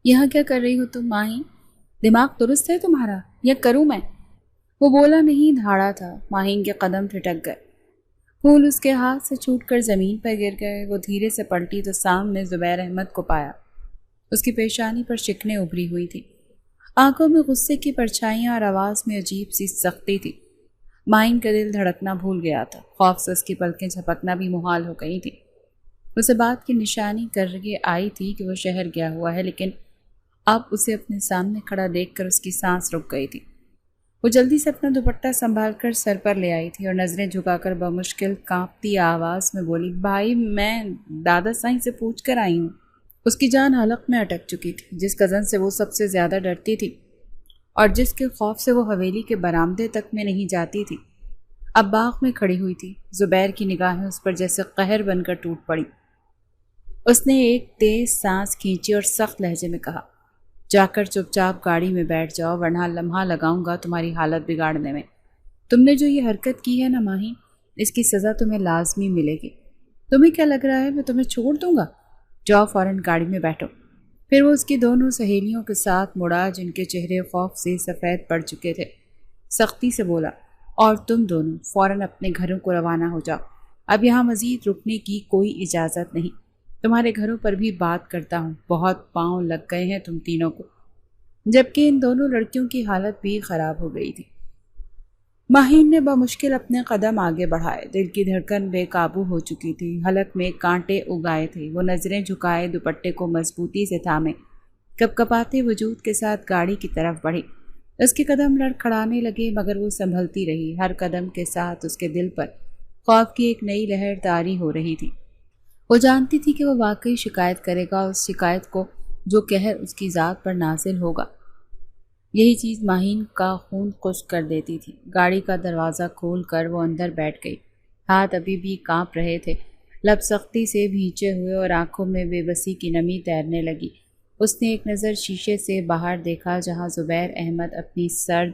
یہاں کیا کر رہی ہو تم ماہی؟ دماغ درست ہے تمہارا یا کروں میں؟ وہ بولا نہیں دھاڑا تھا۔ ماہین کے قدم ٹھٹک گئے، پھول اس کے ہاتھ سے چھوٹ کر زمین پر گر گئے۔ وہ دھیرے سے پلٹی تو سامنے زبیر احمد کو پایا۔ اس کی پیشانی پر شکنیں ابھری ہوئی تھی، آنکھوں میں غصے کی پرچھائیاں اور آواز میں عجیب سی سختی تھی۔ ماہین کا دل دھڑکنا بھول گیا تھا، خوف سے اس کی پلکیں جھپکنا بھی محال ہو گئی تھی۔ اسے بات کی نشانی کر کے آئی تھی کہ وہ شہر گیا ہوا ہے، لیکن اب اسے اپنے سامنے کھڑا دیکھ کر اس کی سانس رک گئی تھی۔ وہ جلدی سے اپنا دوپٹہ سنبھال کر سر پر لے آئی تھی اور نظریں جھکا کر بمشکل کانپتی آواز میں بولی، بھائی میں دادا سائیں سے پوچھ کر آئی ہوں۔ اس کی جان حلق میں اٹک چکی تھی۔ جس کزن سے وہ سب سے زیادہ ڈرتی تھی اور جس کے خوف سے وہ حویلی کے برآمدے تک میں نہیں جاتی تھی، اب باغ میں کھڑی ہوئی تھی۔ زبیر کی نگاہیں اس پر جیسے قہر بن کر ٹوٹ پڑی۔ اس نے ایک تیز سانس کھینچی اور سخت لہجے میں کہا، جا کر چپ چاپ گاڑی میں بیٹھ جاؤ ورنہ لمحہ لگاؤں گا تمہاری حالت بگاڑنے میں۔ تم نے جو یہ حرکت کی ہے نا ماہی، اس کی سزا تمہیں لازمی ملے گی۔ تمہیں کیا لگ رہا ہے میں تمہیں چھوڑ دوں گا؟ جاؤ فوراً گاڑی میں بیٹھو۔ پھر وہ اس کی دونوں سہیلیوں کے ساتھ مڑا جن کے چہرے خوف سے سفید پڑ چکے تھے، سختی سے بولا، اور تم دونوں فوراً اپنے گھروں کو روانہ ہو جاؤ۔ اب یہاں مزید رکنے کی کوئی اجازت نہیں۔ تمہارے گھروں پر بھی بات کرتا ہوں، بہت پاؤں لگ گئے ہیں تم تینوں کو۔ جبکہ ان دونوں لڑکیوں کی حالت بھی خراب ہو گئی تھی۔ ماہین نے بمشکل اپنے قدم آگے بڑھائے، دل کی دھڑکن بے قابو ہو چکی تھی، حلق میں کانٹے اگائے تھے۔ وہ نظریں جھکائے دوپٹے کو مضبوطی سے تھامے کپ کپاتے وجود کے ساتھ گاڑی کی طرف بڑھی۔ اس کے قدم لڑکھڑانے لگے مگر وہ سنبھلتی رہی۔ ہر قدم کے ساتھ اس کے دل پر خوف کی ایک نئی لہر طاری ہو رہی تھی۔ وہ جانتی تھی کہ وہ واقعی شکایت کرے گا، اس شکایت کو جو قہر اس کی ذات پر نازل ہوگا، یہی چیز ماہین کا خون خشک کر دیتی تھی۔ گاڑی کا دروازہ کھول کر وہ اندر بیٹھ گئی۔ ہاتھ ابھی بھی کانپ رہے تھے، لب سختی سے بھینچے ہوئے اور آنکھوں میں بے بسی کی نمی تیرنے لگی۔ اس نے ایک نظر شیشے سے باہر دیکھا جہاں زبیر احمد اپنی سرد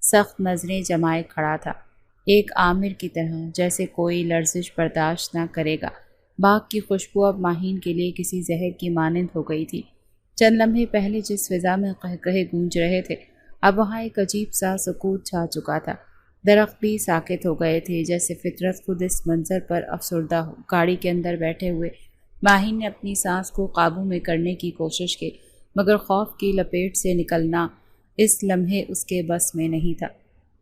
سخت نظریں جمائے کھڑا تھا، ایک آمر کی طرح جیسے کوئی لرزش برداشت نہ کرے گا۔ باغ کی خوشبو اب ماہین کے لیے کسی زہر کی مانند ہو گئی تھی۔ چند لمحے پہلے جس فضا میں قہقہے گونج رہے تھے، اب وہاں ایک عجیب سا سکوت چھا چکا تھا۔ درخت بھی ساکت ہو گئے تھے جیسے فطرت خود اس منظر پر افسردہ ہو۔ گاڑی کے اندر بیٹھے ہوئے ماہین نے اپنی سانس کو قابو میں کرنے کی کوشش کی مگر خوف کی لپیٹ سے نکلنا اس لمحے اس کے بس میں نہیں تھا۔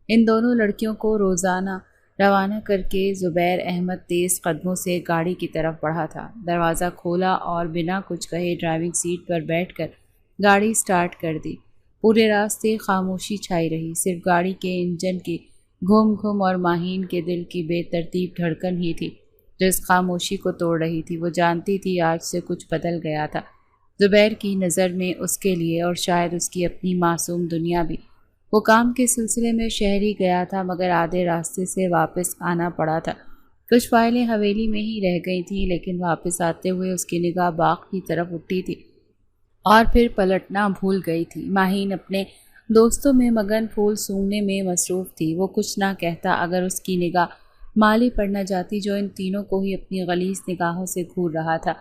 ان دونوں لڑکیوں کو روزانہ روانہ کر کے زبیر احمد تیز قدموں سے گاڑی کی طرف بڑھا تھا۔ دروازہ کھولا اور بنا کچھ کہے ڈرائیونگ سیٹ پر بیٹھ کر گاڑی سٹارٹ کر دی۔ پورے راستے خاموشی چھائی رہی، صرف گاڑی کے انجن کی گھوم گھوم اور ماہین کے دل کی بے ترتیب دھڑکن ہی تھی جو اس خاموشی کو توڑ رہی تھی۔ وہ جانتی تھی آج سے کچھ بدل گیا تھا زبیر کی نظر میں اس کے لیے اور شاید اس کی اپنی معصوم دنیا بھی۔ وہ کام کے سلسلے میں شہر ہی گیا تھا مگر آدھے راستے سے واپس آنا پڑا تھا۔ کچھ فائلیں حویلی میں ہی رہ گئی تھیں لیکن واپس آتے ہوئے اس کی نگاہ باغ کی طرف اٹھی تھی اور پھر پلٹنا بھول گئی تھی۔ ماہین اپنے دوستوں میں مگن پھول سونگھنے میں مصروف تھی۔ وہ کچھ نہ کہتا اگر اس کی نگاہ مالی پر نہ جاتی جو ان تینوں کو ہی اپنی غلیظ نگاہوں سے گھور رہا تھا۔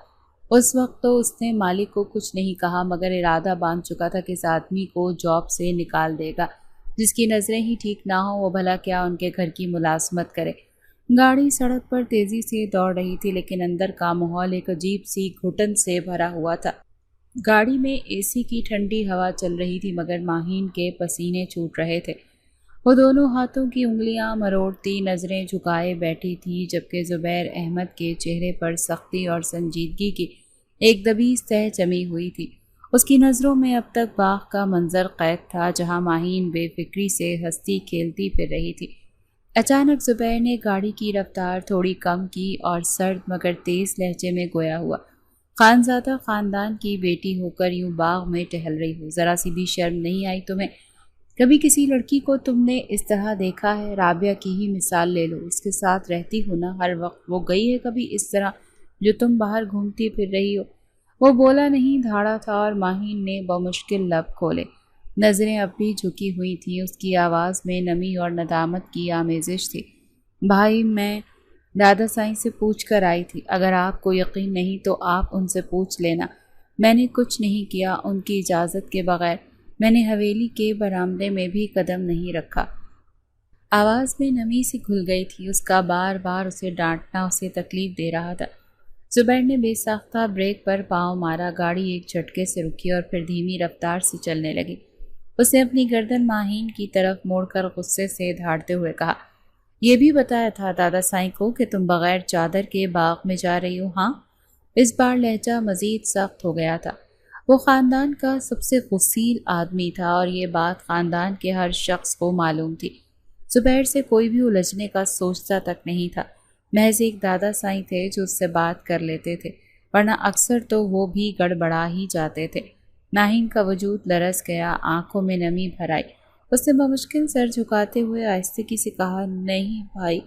اس وقت تو اس نے مالک کو کچھ نہیں کہا مگر ارادہ باندھ چکا تھا کہ اس آدمی کو جاب سے نکال دے گا۔ جس کی نظریں ہی ٹھیک نہ ہوں وہ بھلا کیا ان کے گھر کی ملازمت کرے۔ گاڑی سڑک پر تیزی سے دوڑ رہی تھی لیکن اندر کا ماحول ایک عجیب سی گھٹن سے بھرا ہوا تھا۔ گاڑی میں اے سی کی ٹھنڈی ہوا چل رہی تھی مگر ماہین کے پسینے چھوٹ رہے تھے۔ وہ دونوں ہاتھوں کی انگلیاں مروڑتی نظریں جھکائے بیٹھی تھی جبکہ زبیر احمد کے چہرے پر سختی اور سنجیدگی کی ایک دبیز تہ جمی ہوئی تھی۔ اس کی نظروں میں اب تک باغ کا منظر قید تھا جہاں ماہین بے فکری سے ہنستی کھیلتی پھر رہی تھی۔ اچانک زبیر نے گاڑی کی رفتار تھوڑی کم کی اور سرد مگر تیز لہجے میں گویا ہوا، خانزادہ خاندان کی بیٹی ہو کر یوں باغ میں ٹہل رہی ہو، ذرا سی بھی شرم نہیں آئی تمہیں؟ کبھی کسی لڑکی کو تم نے اس طرح دیکھا ہے؟ رابعہ کی ہی مثال لے لو، اس کے ساتھ رہتی ہو نا ہر وقت، وہ گئی ہے کبھی اس طرح جو تم باہر گھومتی پھر رہی ہو؟ وہ بولا نہیں دھاڑا تھا اور ماہین نے بمشکل لب کھولے، نظریں اب بھی جھکی ہوئی تھیں۔ اس کی آواز میں نمی اور ندامت کی آمیزش تھی۔ بھائی میں دادا سائیں سے پوچھ کر آئی تھی، اگر آپ کو یقین نہیں تو آپ ان سے پوچھ لینا۔ میں نے کچھ نہیں کیا، ان کی اجازت کے بغیر میں نے حویلی کے برآمدے میں بھی قدم نہیں رکھا۔ آواز میں نمی سی گھل گئی تھی، اس کا بار بار اسے ڈانٹنا اسے تکلیف دے رہا تھا۔ زبیر نے بے ساختہ بریک پر پاؤں مارا، گاڑی ایک جھٹکے سے رکی اور پھر دھیمی رفتار سے چلنے لگی۔ اس نے اپنی گردن ماہین کی طرف موڑ کر غصے سے دھاڑتے ہوئے کہا، یہ بھی بتایا تھا دادا سائیں کو کہ تم بغیر چادر کے باغ میں جا رہی ہو؟ ہاں؟ اس بار لہجہ مزید سخت ہو گیا تھا۔ وہ خاندان کا سب سے غسیل آدمی تھا اور یہ بات خاندان کے ہر شخص کو معلوم تھی۔ زبیر سے کوئی بھی الجھنے کا سوچتا تک نہیں تھا۔ محض ایک دادا سائیں تھے جو اس سے بات کر لیتے تھے، ورنہ اکثر تو وہ بھی گڑبڑا ہی جاتے تھے۔ ماہین کا وجود لرز گیا، آنکھوں میں نمی بھر آئی۔ اس نے بمشکل سر جھکاتے ہوئے آہستگی سے کہا، نہیں بھائی۔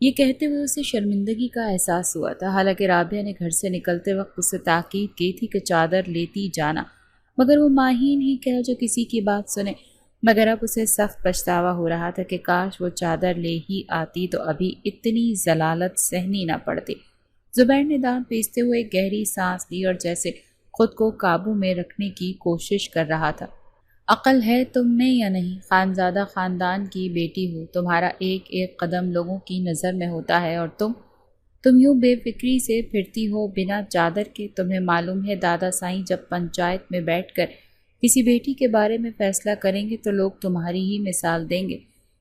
یہ کہتے ہوئے اسے شرمندگی کا احساس ہوا تھا، حالانکہ رابعہ نے گھر سے نکلتے وقت اسے تاکید کی تھی کہ چادر لیتی جانا، مگر وہ ماہین ہی کیا جو کسی کی بات سنے۔ مگر اب اسے سخت پچھتاوا ہو رہا تھا کہ کاش وہ چادر لے ہی آتی تو ابھی اتنی ضلالت سہنی نہ پڑتی۔ زبیر نے دانت پیستے ہوئے گہری سانس لی اور جیسے خود کو قابو میں رکھنے کی کوشش کر رہا تھا۔ عقل ہے تم میں یا نہیں؟ خانزادہ خاندان کی بیٹی ہو، تمہارا ایک ایک قدم لوگوں کی نظر میں ہوتا ہے اور تم یوں بے فکری سے پھرتی ہو بنا چادر کے۔ تمہیں معلوم ہے دادا سائیں جب پنچایت میں بیٹھ کر کسی بیٹی کے بارے میں فیصلہ کریں گے تو لوگ تمہاری ہی مثال دیں گے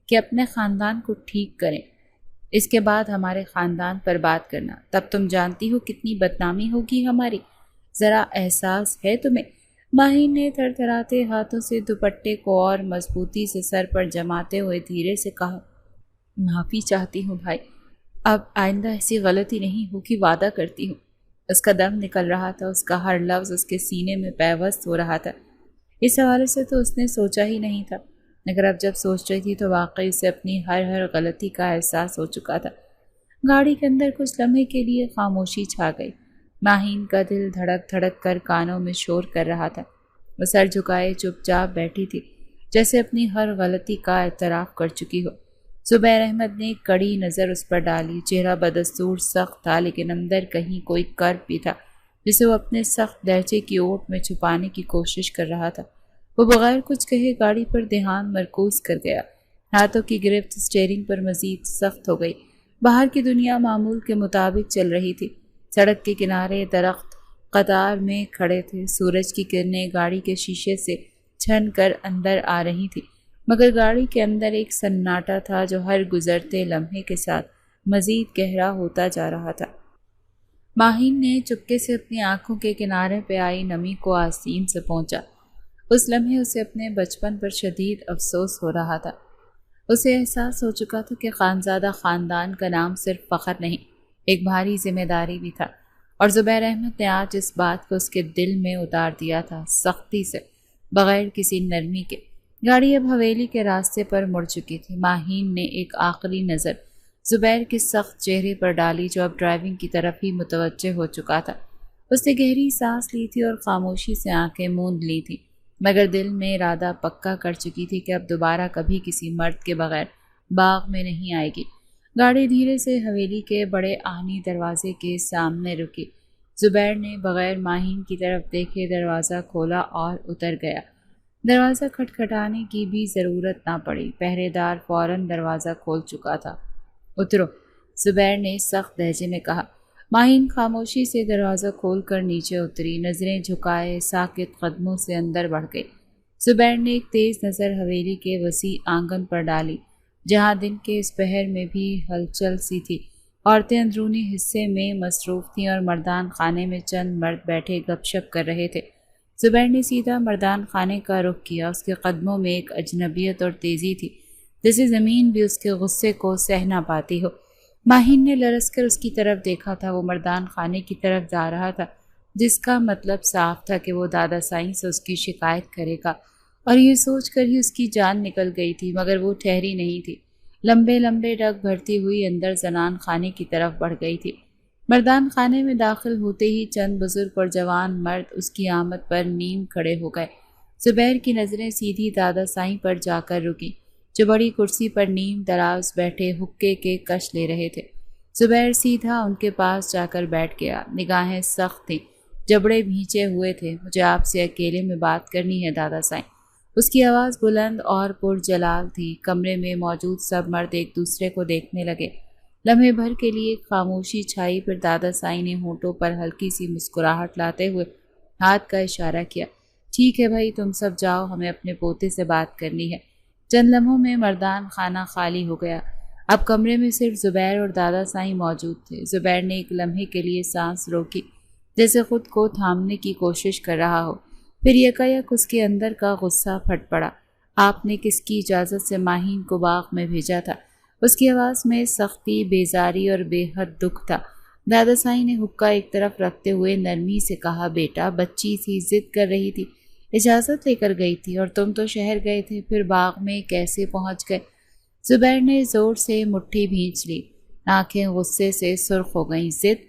کہ اپنے خاندان کو ٹھیک کریں، اس کے بعد ہمارے خاندان پر بات کرنا۔ تب تم جانتی ہو کتنی بدنامی ہوگی ہماری، ذرا احساس ہے تمہیں؟ ماہین نے تھر تھراتے ہاتھوں سے دوپٹے کو اور مضبوطی سے سر پر جماتے ہوئے دھیرے سے کہا، معافی چاہتی ہوں بھائی، اب آئندہ ایسی غلطی نہیں ہوگی، وعدہ کرتی ہوں۔ اس کا دم نکل رہا تھا، اس کا ہر لفظ اس کے سینے میں پیوست ہو رہا تھا۔ اس حوالے سے تو اس نے سوچا ہی نہیں تھا، مگر اب جب سوچ رہی تھی تو واقعی اسے اپنی ہر غلطی کا احساس ہو چکا تھا۔ گاڑی کے اندر کچھ لمحے کے لیے خاموشی چھا گئی۔ ماہین کا دل دھڑک دھڑک کر کانوں میں شور کر رہا تھا۔ وہ سر جھکائے چپ چاپ بیٹھی تھی، جیسے اپنی ہر غلطی کا اعتراف کر چکی ہو۔ زبیر احمد نے کڑی نظر اس پر ڈالی، چہرہ بدستور سخت تھا لیکن اندر کہیں کوئی کرب بھی تھا جسے وہ اپنے سخت لہجے کی اوٹ میں چھپانے کی کوشش کر رہا تھا۔ وہ بغیر کچھ کہے گاڑی پر دھیان مرکوز کر گیا، ہاتھوں کی گرفت اسٹیئرنگ پر مزید سخت ہو گئی۔ باہر کی دنیا معمول کے مطابق چل رہی تھی۔ سڑک کے کنارے درخت قطار میں کھڑے تھے، سورج کی کرنیں گاڑی کے شیشے سے چھن کر اندر آ رہی تھی، مگر گاڑی کے اندر ایک سناٹا تھا جو ہر گزرتے لمحے کے ساتھ مزید گہرا ہوتا جا رہا تھا۔ ماہین نے چپکے سے اپنی آنکھوں کے کنارے پہ آئی نمی کو آستین سے پہنچا۔ اس لمحے اسے اپنے بچپن پر شدید افسوس ہو رہا تھا۔ اسے احساس ہو چکا تھا کہ خانزادہ خاندان کا نام صرف فخر نہیں، ایک بھاری ذمہ داری بھی تھا، اور زبیر احمد نے آج اس بات کو اس کے دل میں اتار دیا تھا، سختی سے، بغیر کسی نرمی کے۔ گاڑی اب حویلی کے راستے پر مڑ چکی تھی۔ ماہین نے ایک آخری نظر زبیر کے سخت چہرے پر ڈالی جو اب ڈرائیونگ کی طرف ہی متوجہ ہو چکا تھا۔ اس نے گہری سانس لی تھی اور خاموشی سے آنکھیں موند لی تھی، مگر دل میں ارادہ پکا کر چکی تھی کہ اب دوبارہ کبھی کسی مرد کے بغیر باغ میں نہیں آئے گی۔ گاڑی دھیرے سے حویلی کے بڑے آہنی دروازے کے سامنے رکی۔ زبیر نے بغیر ماہین کی طرف دیکھے دروازہ کھولا اور اتر گیا۔ دروازہ کھٹکھٹانے کی بھی ضرورت نہ پڑی، پہرے دار فوراً دروازہ کھول چکا تھا۔ اترو، زبیر نے سخت لہجے میں کہا۔ ماہین خاموشی سے دروازہ کھول کر نیچے اتری، نظریں جھکائے ساکت قدموں سے اندر بڑھ گئی۔ زبیر نے ایک تیز نظر حویلی کے وسیع آنگن پر ڈالی، جہاں دن کے اس پہر میں بھی ہلچل سی تھی۔ عورتیں اندرونی حصے میں مصروف تھیں اور مردان خانے میں چند مرد بیٹھے گپ شپ کر رہے تھے۔ زبیر نے سیدھا مردان خانے کا رخ کیا، اس کے قدموں میں ایک اجنبیت اور تیزی تھی، جیسے زمین بھی اس کے غصے کو سہ نہ پاتی ہو۔ ماہین نے لرز کر اس کی طرف دیکھا تھا، وہ مردان خانے کی طرف جا رہا تھا، جس کا مطلب صاف تھا کہ وہ دادا سائیں سے اس کی شکایت کرے گا، اور یہ سوچ کر ہی اس کی جان نکل گئی تھی، مگر وہ ٹھہری نہیں تھی۔ لمبے لمبے ڈگ بھرتی ہوئی اندر زنان خانے کی طرف بڑھ گئی تھی۔ مردان خانے میں داخل ہوتے ہی چند بزرگ اور جوان مرد اس کی آمد پر نیم کھڑے ہو گئے۔ زبیر کی نظریں سیدھی دادا سائیں پر جا کر رکی، جو بڑی کرسی پر نیم دراز بیٹھے حقے کے کش لے رہے تھے۔ زبیر سیدھا ان کے پاس جا کر بیٹھ گیا، نگاہیں سخت تھیں، جبڑے بھینچے ہوئے تھے۔ مجھے آپ سے اکیلے میں بات کرنی ہے دادا سائیں۔ اس کی آواز بلند اور پرجلال تھی۔ کمرے میں موجود سب مرد ایک دوسرے کو دیکھنے لگے۔ لمحے بھر کے لیے خاموشی چھائی، پھر دادا سائیں نے ہونٹوں پر ہلکی سی مسکراہٹ لاتے ہوئے ہاتھ کا اشارہ کیا۔ ٹھیک ہے بھائی، تم سب جاؤ، ہمیں اپنے پوتے سے بات کرنی ہے۔ چند لمحوں میں مردان خانہ خالی ہو گیا۔ اب کمرے میں صرف زبیر اور دادا سائیں موجود تھے۔ زبیر نے ایک لمحے کے لیے سانس روکی، جیسے خود کو تھامنے کی کوشش کر رہا ہو، پھر یکایک اس کے اندر کا غصہ پھٹ پڑا۔ آپ نے کس کی اجازت سے ماہین کو باغ میں بھیجا تھا؟ اس کی آواز میں سختی، بیزاری اور بے حد دکھ تھا۔ دادا سائیں نے حقہ ایک طرف رکھتے ہوئے نرمی سے کہا، بیٹا بچی تھی، ضد کر رہی تھی، اجازت لے کر گئی تھی، اور تم تو شہر گئے تھے، پھر باغ میں کیسے پہنچ گئے؟ زبیر نے زور سے مٹھی بھینچ لی، آنکھیں غصے سے سرخ ہو گئیں۔ ضد؟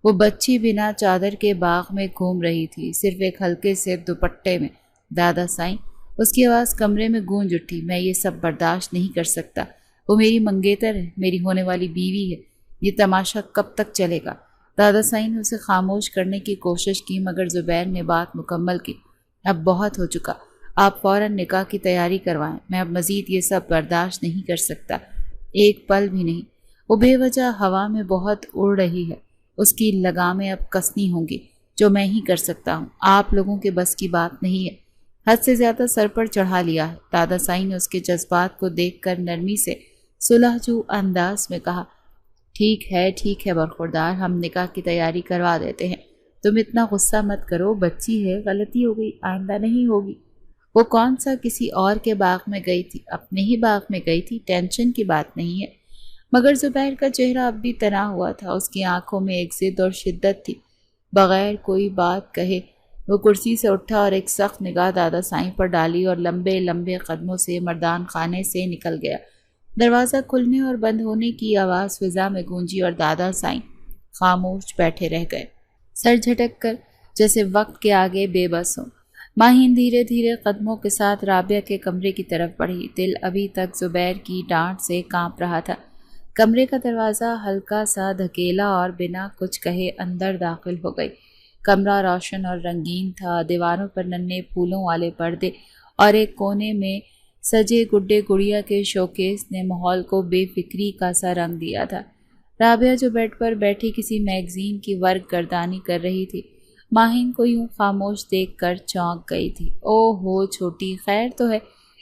وہ بچی بنا چادر کے باغ میں گھوم رہی تھی، صرف ایک ہلکے سے دوپٹے میں۔ دادا سائیں، اس کی آواز کمرے میں گونج اٹھی، میں یہ سب برداشت نہیں کر سکتا۔ وہ میری منگیتر ہے، میری ہونے والی بیوی ہے، یہ تماشا کب تک چلے گا؟ دادا سائیں نے اسے خاموش کرنے کی کوشش کی، مگر زبیر نے بات مکمل کی۔ اب بہت ہو چکا، آپ فوراً نکاح کی تیاری کروائیں، میں اب مزید یہ سب برداشت نہیں کر سکتا، ایک پل بھی نہیں۔ وہ بے وجہ ہوا میں بہت اڑ رہی ہے، اس کی لگامیں اب کسنی ہوں گی، جو میں ہی کر سکتا ہوں، آپ لوگوں کے بس کی بات نہیں ہے۔ حد سے زیادہ سر پر چڑھا لیا ہے۔ دادا سائیں نے اس کے جذبات کو دیکھ کر نرمی سے صلح جو انداز میں کہا، ٹھیک ہے برخوردار، ہم نکاح کی تیاری کروا دیتے ہیں، تم اتنا غصہ مت کرو، بچی ہے، غلطی ہو گئی، آئندہ نہیں ہوگی۔ وہ کون سا کسی اور کے باغ میں گئی تھی، اپنے ہی باغ میں گئی تھی، ٹینشن کی بات نہیں ہے۔ مگر زبیر کا چہرہ اب بھی تنا ہوا تھا، اس کی آنکھوں میں ایک ضد اور شدت تھی۔ بغیر کوئی بات کہے وہ کرسی سے اٹھا اور ایک سخت نگاہ دادا سائیں پر ڈالی اور لمبے لمبے قدموں سے مردان خانے سے نکل گیا۔ دروازہ کھلنے اور بند ہونے کی آواز فضا میں گونجی اور دادا سائیں خاموش بیٹھے رہ گئے، سر جھٹک کر، جیسے وقت کے آگے بے بس ہوں۔ ماہین دھیرے دھیرے قدموں کے ساتھ رابعہ کے کمرے کی طرف بڑھی، دل ابھی تک زبیر کی ڈانٹ سے کانپ رہا تھا۔ کمرے کا دروازہ ہلکا سا دھکیلا اور بنا کچھ کہے اندر داخل ہو گئی۔ کمرہ روشن اور رنگین تھا، دیواروں پر ننھے پھولوں والے پردے اور ایک کونے میں سجے گڈے گڑیا کے شوکیس نے ماحول کو بے فکری کا سا رنگ دیا تھا۔ رابعہ جو بیڈ پر بیٹھی کسی میگزین کی ورق گردانی کر رہی تھی، ماہین کو یوں خاموش دیکھ کر چونک گئی تھی۔ او ہو چھوٹی، خیر تو ہے،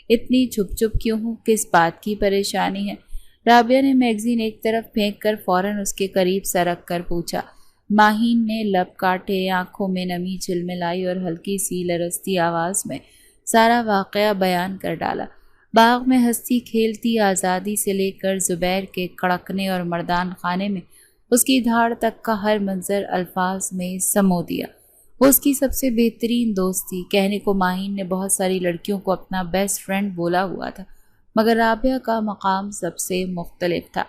اتنی چھپ چھپ کیوں ہوں، کس بات کی پریشانی ہے؟ رابعہ نے میگزین ایک طرف پھینک کر فوراً اس کے قریب سرک کر پوچھا۔ ماہین نے لب کاٹے، آنکھوں میں نمی جھلملائی اور ہلکی سی لرزتی آواز میں سارا واقعہ بیان کر ڈالا۔ باغ میں ہنستی کھیلتی آزادی سے لے کر زبیر کے کڑکنے اور مردان خانے میں اس کی دھاڑ تک کا ہر منظر الفاظ میں سمو دیا۔ وہ اس کی سب سے بہترین دوست تھی۔ کہنے کو ماہین نے بہت ساری لڑکیوں کو اپنا بیسٹ فرینڈ بولا ہوا تھا، مگر رابعہ کا مقام سب سے مختلف تھا۔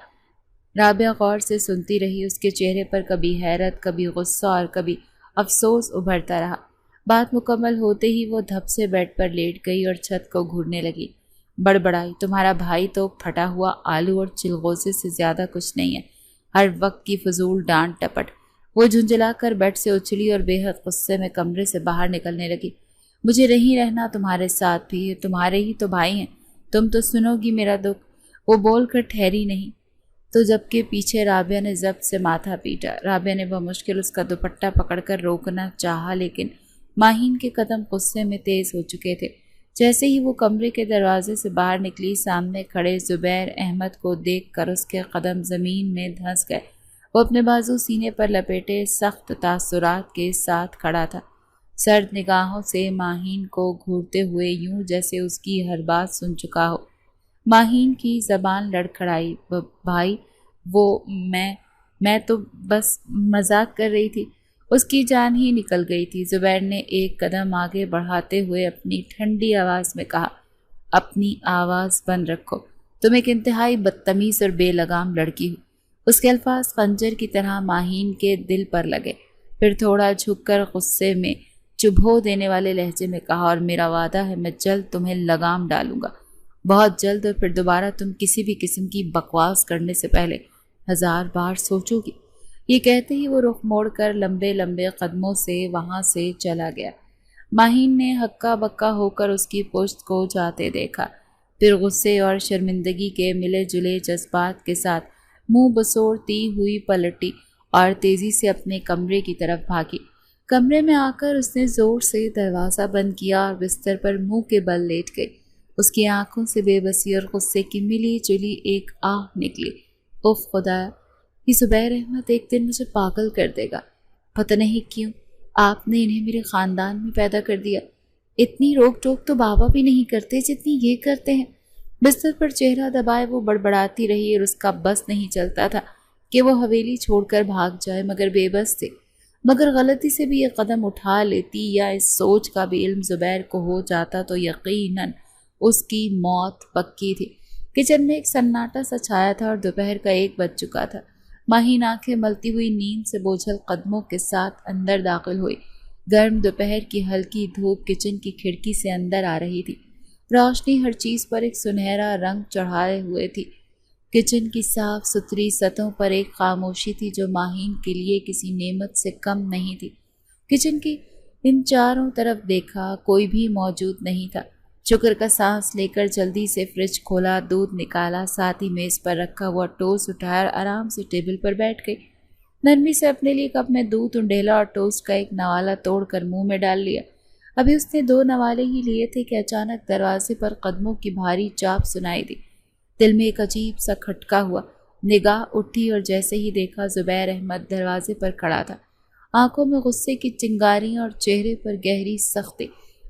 رابعہ غور سے سنتی رہی، اس کے چہرے پر کبھی حیرت، کبھی غصہ اور کبھی افسوس ابھرتا رہا۔ بات مکمل ہوتے ہی وہ دھپ سے بیڈ پر لیٹ گئی اور چھت کو گھورنے لگی۔ بڑبڑائی، تمہارا بھائی تو پھٹا ہوا آلو اور چلغوزے سے زیادہ کچھ نہیں ہے، ہر وقت کی فضول ڈانٹ ٹپٹ۔ وہ جھنجھلا کر بیڈ سے اچھلی اور بے حد غصے میں کمرے سے باہر نکلنے لگی۔ مجھے نہیں رہنا تمہارے ساتھ بھی، تمہارے ہی تو بھائی ہیں، تم تو سنو گی میرا دکھ۔ وہ بول کر ٹھہری نہیں تو جبکہ پیچھے رابعہ نے ضبط سے ماتھا پیٹا۔ رابعہ نے بمشکل اس کا دوپٹہ پکڑ کر روکنا چاہا، لیکن ماہین کے قدم غصے میں تیز ہو چکے تھے۔ جیسے ہی وہ کمرے کے دروازے سے باہر نکلی، سامنے کھڑے زبیر احمد کو دیکھ کر اس کے قدم زمین میں دھنس گئے۔ وہ اپنے بازو سینے پر لپیٹے سخت تاثرات کے ساتھ کھڑا تھا، سرد نگاہوں سے ماہین کو گھورتے ہوئے یوں جیسے اس کی ہر بات سن چکا ہو۔ ماہین کی زبان لڑکھڑائی، بھائی وہ میں تو بس مذاق کر رہی تھی۔ اس کی جان ہی نکل گئی تھی۔ زبیر نے ایک قدم آگے بڑھاتے ہوئے اپنی ٹھنڈی آواز میں کہا، اپنی آواز بند رکھو، تم ایک انتہائی بدتمیز اور بے لگام لڑکی ہو۔ اس کے الفاظ خنجر کی طرح ماہین کے دل پر لگے۔ پھر تھوڑا جھک کر غصے میں چبھو دینے والے لہجے میں کہا، اور میرا وعدہ ہے میں جلد تمہیں لگام ڈالوں گا، بہت جلد، اور پھر دوبارہ تم کسی بھی قسم کی بکواس کرنے سے پہلے 1000 بار سوچو گی۔ یہ کہتے ہی وہ رخ موڑ کر لمبے لمبے قدموں سے وہاں سے چلا گیا۔ ماہین نے ہکا بکا ہو کر اس کی پشت کو جاتے دیکھا، پھر غصے اور شرمندگی کے ملے جلے جذبات کے ساتھ منہ بسوڑتی ہوئی پلٹی اور تیزی سے اپنے کمرے کی طرف بھاگی۔ کمرے میں آ کر اس نے زور سے دروازہ بند کیا اور بستر پر منہ کے بل لیٹ گئی۔ اس کی آنکھوں سے بے بسی اور غصے کی ملی جلی ایک آہ نکلی۔ اف خدایا، یہ زبیر احمد ایک دن مجھے پاگل کر دے گا۔ پتہ نہیں کیوں آپ نے انہیں میرے خاندان میں پیدا کر دیا۔ اتنی روک ٹوک تو بابا بھی نہیں کرتے جتنی یہ کرتے ہیں۔ بستر پر چہرہ دبائے وہ بڑبڑاتی رہی اور اس کا بس نہیں چلتا تھا کہ وہ حویلی چھوڑ کر بھاگ جائے، مگر بے بس تھی۔ مگر غلطی سے بھی یہ قدم اٹھا لیتی یا اس سوچ کا بھی علم زبیر کو ہو جاتا تو یقیناً اس کی موت پکی تھی۔ کچن میں ایک سناٹا سا چھایا تھا اور دوپہر کا 1 بج چکا تھا۔ ماہین آنکھیں ملتی ہوئی نیند سے بوجھل قدموں کے ساتھ اندر داخل ہوئی۔ گرم دوپہر کی ہلکی دھوپ کچن کی کھڑکی سے اندر آ رہی تھی۔ روشنی ہر چیز پر ایک سنہرا رنگ چڑھائے ہوئے تھی۔ کچن کی صاف ستھری سطحوں پر ایک خاموشی تھی جو ماہین کے لیے کسی نعمت سے کم نہیں تھی۔ کچن کی ان چاروں طرف دیکھا، کوئی بھی موجود نہیں تھا۔ شکر کا سانس لے کر جلدی سے فریج کھولا، دودھ نکالا، ساتھ ہی میز پر رکھا ہوا ٹوسٹ اٹھایا اور آرام سے ٹیبل پر بیٹھ گئی۔ نرمی سے اپنے لیے کپ میں دودھ انڈیلا اور ٹوسٹ کا ایک نوالا توڑ کر منہ میں ڈال لیا۔ ابھی اس نے 2 نوالے ہی لیے تھے کہ اچانک دروازے پر قدموں کی بھاری چاپ سنائی دی۔ دل میں ایک عجیب سا کھٹکا ہوا، نگاہ اٹھی اور جیسے ہی دیکھا زبیر احمد دروازے پر کھڑا تھا، آنکھوں میں غصے کی چنگاریاں اور چہرے پر گہری سختی۔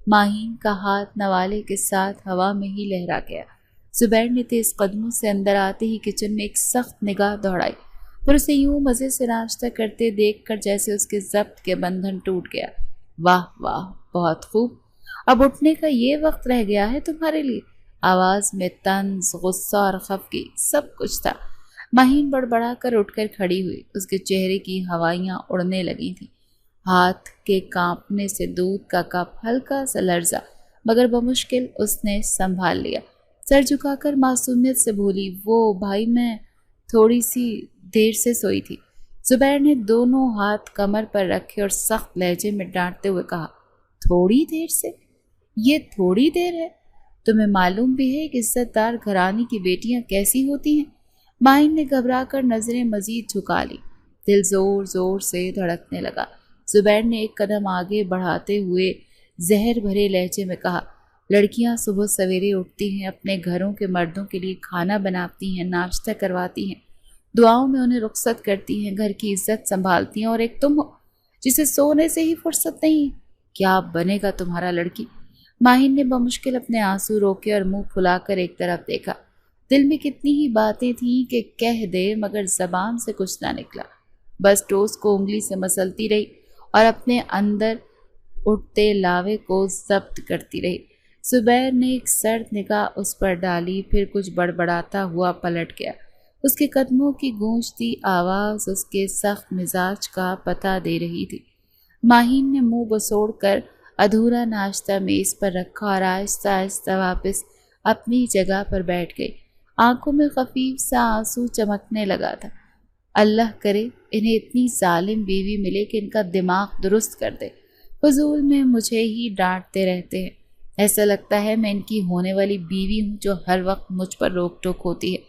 ماہین کا ہاتھ نوالے کے ساتھ ہوا میں ہی لہرا گیا۔ زبیر نے تیز قدموں سے اندر آتے ہی کچن میں ایک سخت نگاہ دوڑائی، پھر اسے یوں مزے سے ناشتہ کرتے دیکھ کر جیسے اس کے ضبط کے بندھن ٹوٹ گیا۔ واہ واہ، بہت خوب، اب اٹھنے کا یہ وقت رہ گیا ہے تمہارے لیے۔ آواز میں طنز، غصہ اور خفگی سب کچھ تھا۔ ماہین بڑبڑا کر اٹھ کر کھڑی ہوئی، اس کے چہرے کی ہوائیاں اڑنے لگی تھیں۔ ہاتھ کے کانپنے سے دودھ کا کپ ہلکا سا لرزا، مگر بمشکل اس نے سنبھال لیا۔ سر جھکا کر معصومیت سے بولی، وہ بھائی میں تھوڑی سی دیر سے سوئی تھی۔ زبیر نے دونوں ہاتھ کمر پر رکھے اور سخت لہجے میں ڈانٹتے ہوئے کہا، تھوڑی دیر سے؟ یہ تھوڑی دیر ہے؟ تمہیں معلوم بھی ہے کہ عزت دار گھرانے کی بیٹیاں کیسی ہوتی ہیں؟ ماہین نے گھبرا کر نظریں مزید جھکا لی۔ دل زور زور سے دھڑکنے لگا۔ زبیر نے ایک قدم آگے بڑھاتے ہوئے زہر بھرے لہجے میں کہا، لڑکیاں صبح سویرے اٹھتی ہیں، اپنے گھروں کے مردوں کے لیے کھانا بناتی ہیں، ناشتہ کرواتی ہیں، دعاؤں میں انہیں رخصت کرتی ہیں، گھر کی عزت سنبھالتی ہیں، اور ایک تم ہو جسے سونے سے ہی فرصت نہیں۔ کیا بنے گا تمہارا لڑکی؟ ماہین نے بمشکل اپنے آنسو روکے اور منہ پھلا کر ایک طرف دیکھا۔ دل میں کتنی ہی باتیں تھیں کہ کہہ دے، مگر زبان سے کچھ نہ نکلا۔ بس ٹوس کو انگلی سے مسلتی رہی اور اپنے اندر اٹھتے لاوے کو ضبط کرتی رہی۔ زبیر نے ایک سرد نگاہ اس پر ڈالی، پھر کچھ بڑبڑاتا ہوا پلٹ گیا۔ اس کے قدموں کی گونجتی آواز اس کے سخت مزاج کا پتہ دے رہی تھی۔ ماہین نے منہ بسوڑ کر ادھورا ناشتہ میز پر رکھا اور آہستہ آہستہ واپس اپنی جگہ پر بیٹھ گئی۔ آنکھوں میں خفیف سا آنسو چمکنے لگا تھا۔ اللہ کرے انہیں اتنی ظالم بیوی ملے کہ ان کا دماغ درست کر دے۔ فضول میں مجھے ہی ڈانٹتے رہتے ہیں۔ ایسا لگتا ہے میں ان کی ہونے والی بیوی ہوں جو ہر وقت مجھ پر روک ٹوک ہوتی ہے۔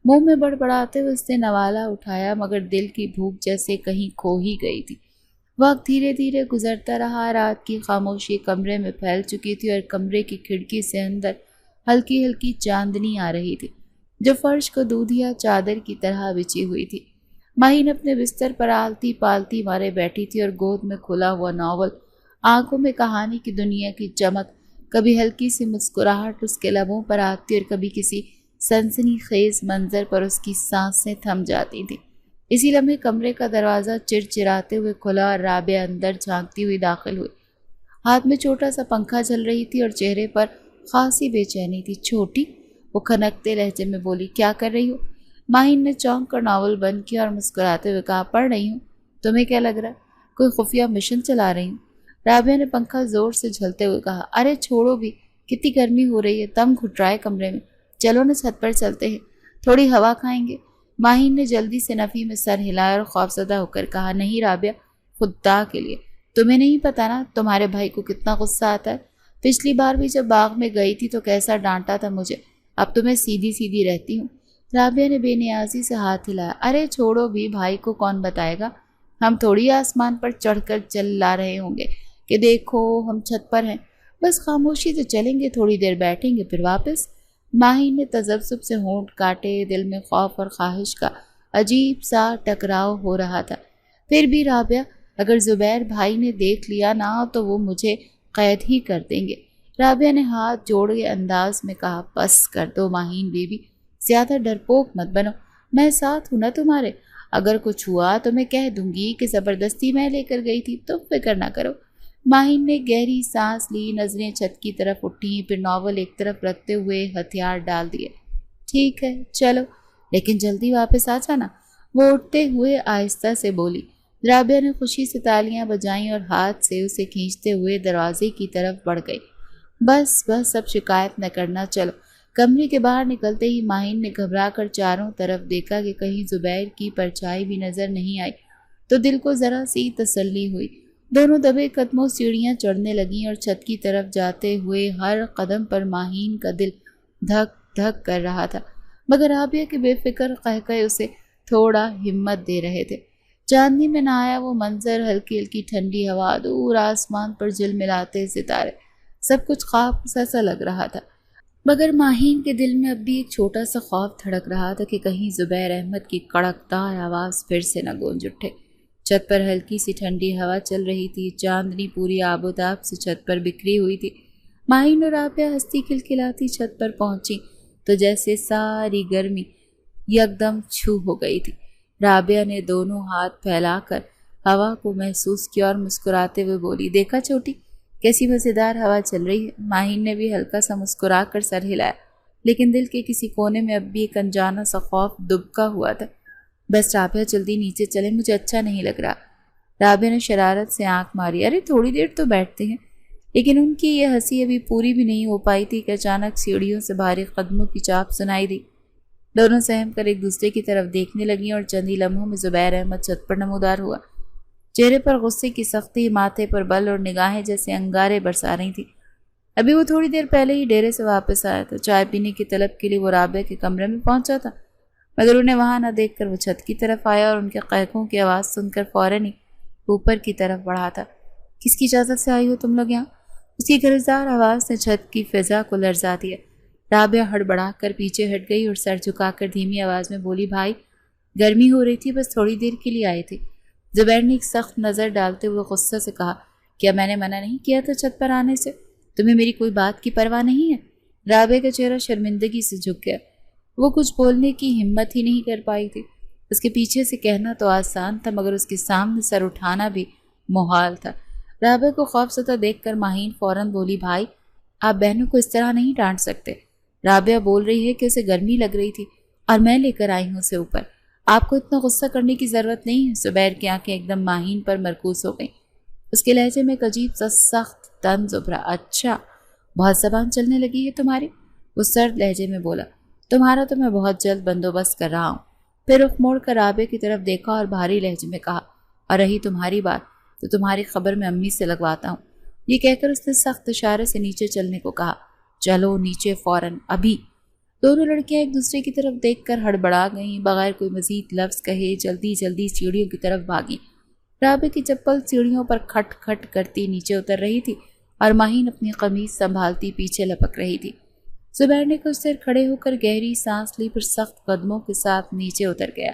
منہ میں بڑبڑاتے ہوئے اس نے نوالا اٹھایا، مگر دل کی بھوک جیسے کہیں کھو ہی گئی تھی۔ وقت دھیرے دھیرے گزرتا رہا، رات کی خاموشی کمرے میں پھیل چکی تھی اور کمرے کی کھڑکی سے اندر ہلکی ہلکی چاندنی آ رہی تھی جو فرش کو دودھیا چادر کی طرح بچھی ہوئی تھی۔ ماہین اپنے بستر پر آلتی پالتی مارے بیٹھی تھی اور گود میں کھلا ہوا ناول، آنکھوں میں کہانی کی دنیا کی چمک، کبھی ہلکی سی مسکراہٹ اس کے لبوں پر آتی اور کبھی کسی سنسنی خیز منظر پر اس کی سانسیں تھم جاتی تھیں۔ اسی لمحے کمرے کا دروازہ چرچراتے ہوئے کھلا اور رابعہ اندر جھانکتی ہوئی داخل ہوئی۔ ہاتھ میں چھوٹا سا پنکھا چل رہی تھی اور چہرے پر خاصی بے چینی تھی۔ چھوٹی، وہ کھنکتے لہجے میں بولی، کیا کر رہی ہو؟ ماہین نے چونک کر ناول بند کیا اور مسکراتے ہوئے کہا، پڑھ رہی ہوں۔ تمہیں کیا لگ رہا؟ کوئی خفیہ مشن چلا رہی ہوں؟ رابعہ نے پنکھا زور سے جھلتے ہوئے کہا، ارے چھوڑو بھی، کتنی گرمی ہو رہی ہے، دم گھٹ رہا ہے کمرے میں، چلو نا چھت پر چلتے ہیں، تھوڑی ہوا کھائیں گے۔ ماہین نے جلدی سے نفی میں سر ہلایا اور خوفزدہ ہو کر کہا، نہیں رابعہ، خدا کے لیے تمہیں نہیں پتا نا تمہارے بھائی کو کتنا غصہ آتا ہے؟ پچھلی بار بھی جب باغ میں گئی تھی تو کیسا ڈانٹا تھا مجھے، اب تو میں سیدھی سیدھی رہتی ہوں۔ رابعہ نے بے نیازی سے ہاتھ ہلایا، ارے چھوڑو بھی، بھائی کو کون بتائے گا، ہم تھوڑی آسمان پر چڑھ کر چل لا رہے ہوں گے کہ دیکھو ہم چھت پر ہیں، بس خاموشی سے چلیں گے، تھوڑی دیر بیٹھیں گے پھر واپس۔ ماہین نے تذبذب سے ہونٹ کاٹے، دل میں خوف اور خواہش کا عجیب سا ٹکراؤ ہو رہا تھا۔ پھر بھی رابعہ، اگر زبیر بھائی نے دیکھ لیا نا تو وہ مجھے قید ہی کر دیں گے۔ رابعہ نے ہاتھ جوڑے انداز میں کہا، بس کر دو ماہین بیوی، زیادہ ڈرپوک مت بنو، میں ساتھ ہوں نا تمہارے، اگر کچھ ہوا تو میں کہہ دوں گی کہ زبردستی میں لے کر گئی تھی، تم فکر نہ کرو۔ ماہین نے گہری سانس لی، نظریں چھت کی طرف اٹھیں، پھر ناول ایک طرف رکھتے ہوئے ہتھیار ڈال دیے۔ ٹھیک ہے چلو، لیکن جلدی واپس آ جانا، وہ اٹھتے ہوئے آہستہ سے بولی۔ رابعہ نے خوشی سے تالیاں بجائیں اور ہاتھ سے اسے کھینچتے ہوئے دروازے کی طرف بڑھ گئی۔ بس بس اب شکایت نہ کرنا، چلو۔ کمرے کے باہر نکلتے ہی ماہین نے گھبرا کر چاروں طرف دیکھا کہ کہیں زبیر کی پرچھائی بھی نظر نہیں آئی، تو دل کو ذرا سی تسلی ہوئی۔ دونوں دبے قدموں سیڑھیاں چڑھنے لگیں اور چھت کی طرف جاتے ہوئے ہر قدم پر ماہین کا دل دھک دھک کر رہا تھا، مگر رابعہ کے بے فکر قہقہے اسے تھوڑا ہمت دے رہے تھے۔ چاندنی میں نہ آیا وہ منظر، ہلکی ہلکی ٹھنڈی ہوا، دور آسمان پر جلملاتے ستارے، سب کچھ خواب سا لگ رہا تھا، مگر ماہین کے دل میں اب بھی ایک چھوٹا سا خوف دھڑک رہا تھا کہ کہیں زبیر احمد کی کڑکدار آواز پھر سے نہ گونج اٹھے۔ چھت پر ہلکی سی ٹھنڈی ہوا چل رہی تھی، چاندنی پوری آب و تاب سے چھت پر بکھری ہوئی تھی۔ ماہین اور رابعہ ہنستی کھلکھلاتی چھت پر پہنچی تو جیسے ساری گرمی یکدم چھو ہو گئی تھی۔ رابعہ نے دونوں ہاتھ پھیلا کر ہوا کو محسوس کیا اور مسکراتے ہوئے بولی، دیکھا چھوٹی کیسی مزیدار ہوا چل رہی ہے؟ ماہین نے بھی ہلکا سا مسکرا کر سر ہلایا، لیکن دل کے کسی کونے میں اب بھی ایک انجانا سا خوف دبکا ہوا تھا۔ بس رابعہ جلدی نیچے چلیں، مجھے اچھا نہیں لگ رہا۔ رابعہ نے شرارت سے آنکھ ماری، ارے تھوڑی دیر تو بیٹھتے ہیں۔ لیکن ان کی یہ ہنسی ابھی پوری بھی نہیں ہو پائی تھی کہ اچانک سیڑھیوں سے بھاری قدموں کی چاپ سنائی دی۔ دونوں سہم کر ایک دوسرے کی طرف دیکھنے لگیں اور چند ہی لمحوں میں زبیر احمد چھت پر نمودار ہوا۔ چہرے پر غصے کی سختی، ماتھے پر بل اور نگاہیں جیسے انگارے برسا رہی تھیں۔ ابھی وہ تھوڑی دیر پہلے ہی ڈیرے سے واپس آیا تھا، چائے پینے کی طلب کے لیے وہ رابعہ کے کمرے میں پہنچا تھا، مگر انہیں وہاں نہ دیکھ کر وہ چھت کی طرف آیا اور ان کے قہقہوں کی آواز سن کر فوراً ہی اوپر کی طرف بڑھا تھا۔ کس کی اجازت سے آئی ہو تم لوگ یہاں؟ اس کی گرجدار آواز نے چھت کی فضا کو لرزا دیا۔ رابعہ ہڑبڑا کر پیچھے ہٹ گئی اور سر جھکا کر دھیمی آواز میں بولی، بھائی گرمی ہو رہی تھی، بس تھوڑی دیر کے لیے آئے تھے۔ زبیر نے ایک سخت نظر ڈالتے ہوئے غصے سے کہا، کیا میں نے منع نہیں کیا تھا چھت پر آنے سے؟ تمہیں میری کوئی بات کی پرواہ نہیں ہے؟ رابعہ کا چہرہ شرمندگی سے جھک گیا، وہ کچھ بولنے کی ہمت ہی نہیں کر پائی تھی۔ اس کے پیچھے سے کہنا تو آسان تھا، مگر اس کے سامنے سر اٹھانا بھی محال تھا۔ رابعہ کو خوفزدہ دیکھ کر ماہین فوراً بولی، بھائی آپ بہنوں کو اس طرح نہیں ڈانٹ سکتے۔ رابعہ بول رہی ہے کہ اسے گرمی لگ رہی تھی اور میں لے کر آئی ہوں اسے اوپر، آپ کو اتنا غصہ کرنے کی ضرورت نہیں ہے۔ زبیر کی آنکھیں ایک دم ماہین پر مرکوز ہو گئیں، اس کے لہجے میں ایک عجیب سا سخت طنز ابھرا۔ اچھا بہت زبان چلنے لگی ہے تمہاری، وہ سرد لہجے میں بولا، تمہارا تو میں بہت جلد بندوبست کر رہا ہوں۔ پھر رخ موڑ کر رابعہ کی طرف دیکھا اور بھاری لہجے میں کہا، اور رہی تمہاری بات تو تمہاری خبر میں امی سے لگواتا ہوں۔ یہ کہہ کر اس نے سخت اشارے سے نیچے چلنے کو کہا۔ چلو نیچے فوراً ابھی۔ دونوں لڑکیاں ایک دوسرے کی طرف دیکھ کر ہڑبڑا گئیں، بغیر کوئی مزید لفظ کہے جلدی جلدی سیڑھیوں کی طرف بھاگیں۔ رابعہ کی چپل سیڑھیوں پر کھٹ کھٹ کرتی نیچے اتر رہی تھی اور ماہین اپنی قمیض سنبھالتی پیچھے لپک رہی تھی۔ زبیر نے کچھ دیر کھڑے ہو کر گہری سانس لی، پھر سخت قدموں کے ساتھ نیچے اتر گیا،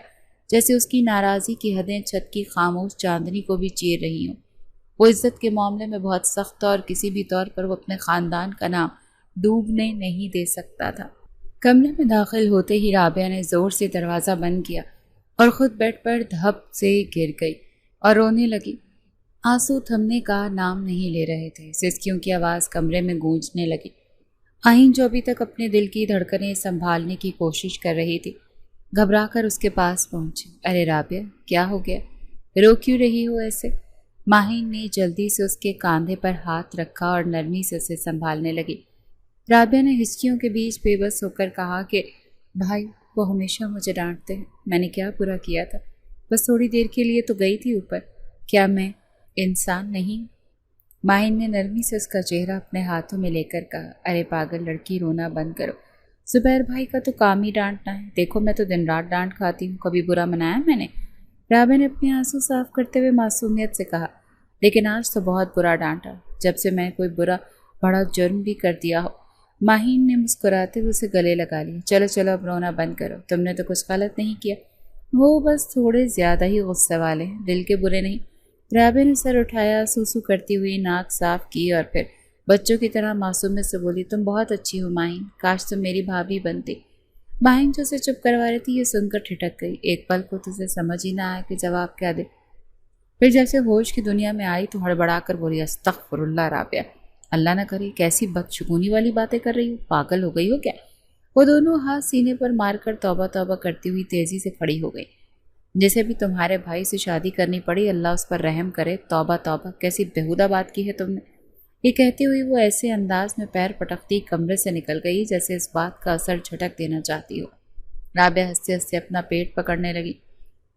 جیسے اس کی ناراضی کی حدیں چھت کی خاموش چاندنی کو بھی چیر رہی ہوں۔ وہ عزت کے معاملے میں بہت سخت تھا اور کسی بھی طور پر وہ اپنے خاندان کا نام ڈوبنے نہیں دے سکتا تھا۔ کمرے میں داخل ہوتے ہی رابعہ نے زور سے دروازہ بند کیا اور خود بیڈ پر دھپ سے گر گئی اور رونے لگی۔ آنسو تھمنے کا نام نہیں لے رہے تھے، سسکیوں کی آواز کمرے میں گونجنے لگی۔ آئین جو ابھی تک اپنے دل کی دھڑکنیں سنبھالنے کی کوشش کر رہی تھی، گھبرا کر اس کے پاس پہنچی۔ ارے رابعہ کیا ہو گیا، رو کیوں رہی ہو ایسے؟ ماہین نے جلدی سے اس کے کاندھے پر ہاتھ رکھا اور نرمی سے اسے سنبھالنے لگی۔ رابعہ نے ہچکیوں کے بیچ بے بس ہو کر کہا کہ بھائی وہ ہمیشہ مجھے ڈانٹتے ہیں، میں نے کیا برا کیا تھا؟ بس تھوڑی دیر کے لیے تو گئی تھی اوپر، کیا میں انسان نہیں؟ ماہین نے نرمی سے اس کا چہرہ اپنے ہاتھوں میں لے کر کہا، ارے پاگل لڑکی، رونا بند کرو، زبیر بھائی کا تو کام ہی ڈانٹنا ہے، دیکھو میں تو دن رات ڈانٹ کھاتی ہوں، کبھی برا منایا میں نے؟ رابعہ نے اپنے آنسو صاف کرتے ہوئے معصومیت سے کہا، لیکن آج تو بہت برا ڈانٹا، جب سے میں کوئی بڑا جرم بھی کر دیا ہو۔ ماہین نے مسکراتے ہوئے اسے گلے لگا لیا، چلو چلو اب رونا بند کرو، تم نے تو کچھ غلط نہیں کیا، وہ بس تھوڑے زیادہ ہی غصے والے ہیں، دل کے برے نہیں۔ رابعہ نے سر اٹھایا، سوسو کرتی ہوئی ناک صاف کی اور پھر بچوں کی طرح معصومیت سے بولی، تم بہت اچھی ہو ماہین، کاش تم میری بھابھی بنتی۔ ماہین جو اسے چپ کروا رہی تھی یہ سن کر ٹھٹک گئی، ایک پل کو تو اسے سمجھ ہی نہ آیا کہ جواب کیا دے۔ پھر جیسے ہوش کی دنیا میں آئی تو ہڑبڑا کر بولی، استغفر اللہ رابعہ، اللہ نہ کرے کیسی بدشگونی والی باتیں کر رہی ہو، پاگل ہو گئی ہو کیا؟ وہ دونوں ہاتھ سینے پر مار کر توبہ توبہ کرتی ہوئی تیزی سے کھڑی ہو گئی، جیسے بھی تمہارے بھائی سے شادی کرنی پڑی اللہ اس پر رحم کرے، توبہ توبہ کیسی بےہودہ بات کی ہے تم نے۔ یہ کہتے ہوئے وہ ایسے انداز میں پیر پٹکتی کمرے سے نکل گئی جیسے اس بات کا اثر جھٹک دینا چاہتی ہو۔ رابعہ ہنستے ہنستے اپنا پیٹ پکڑنے لگی،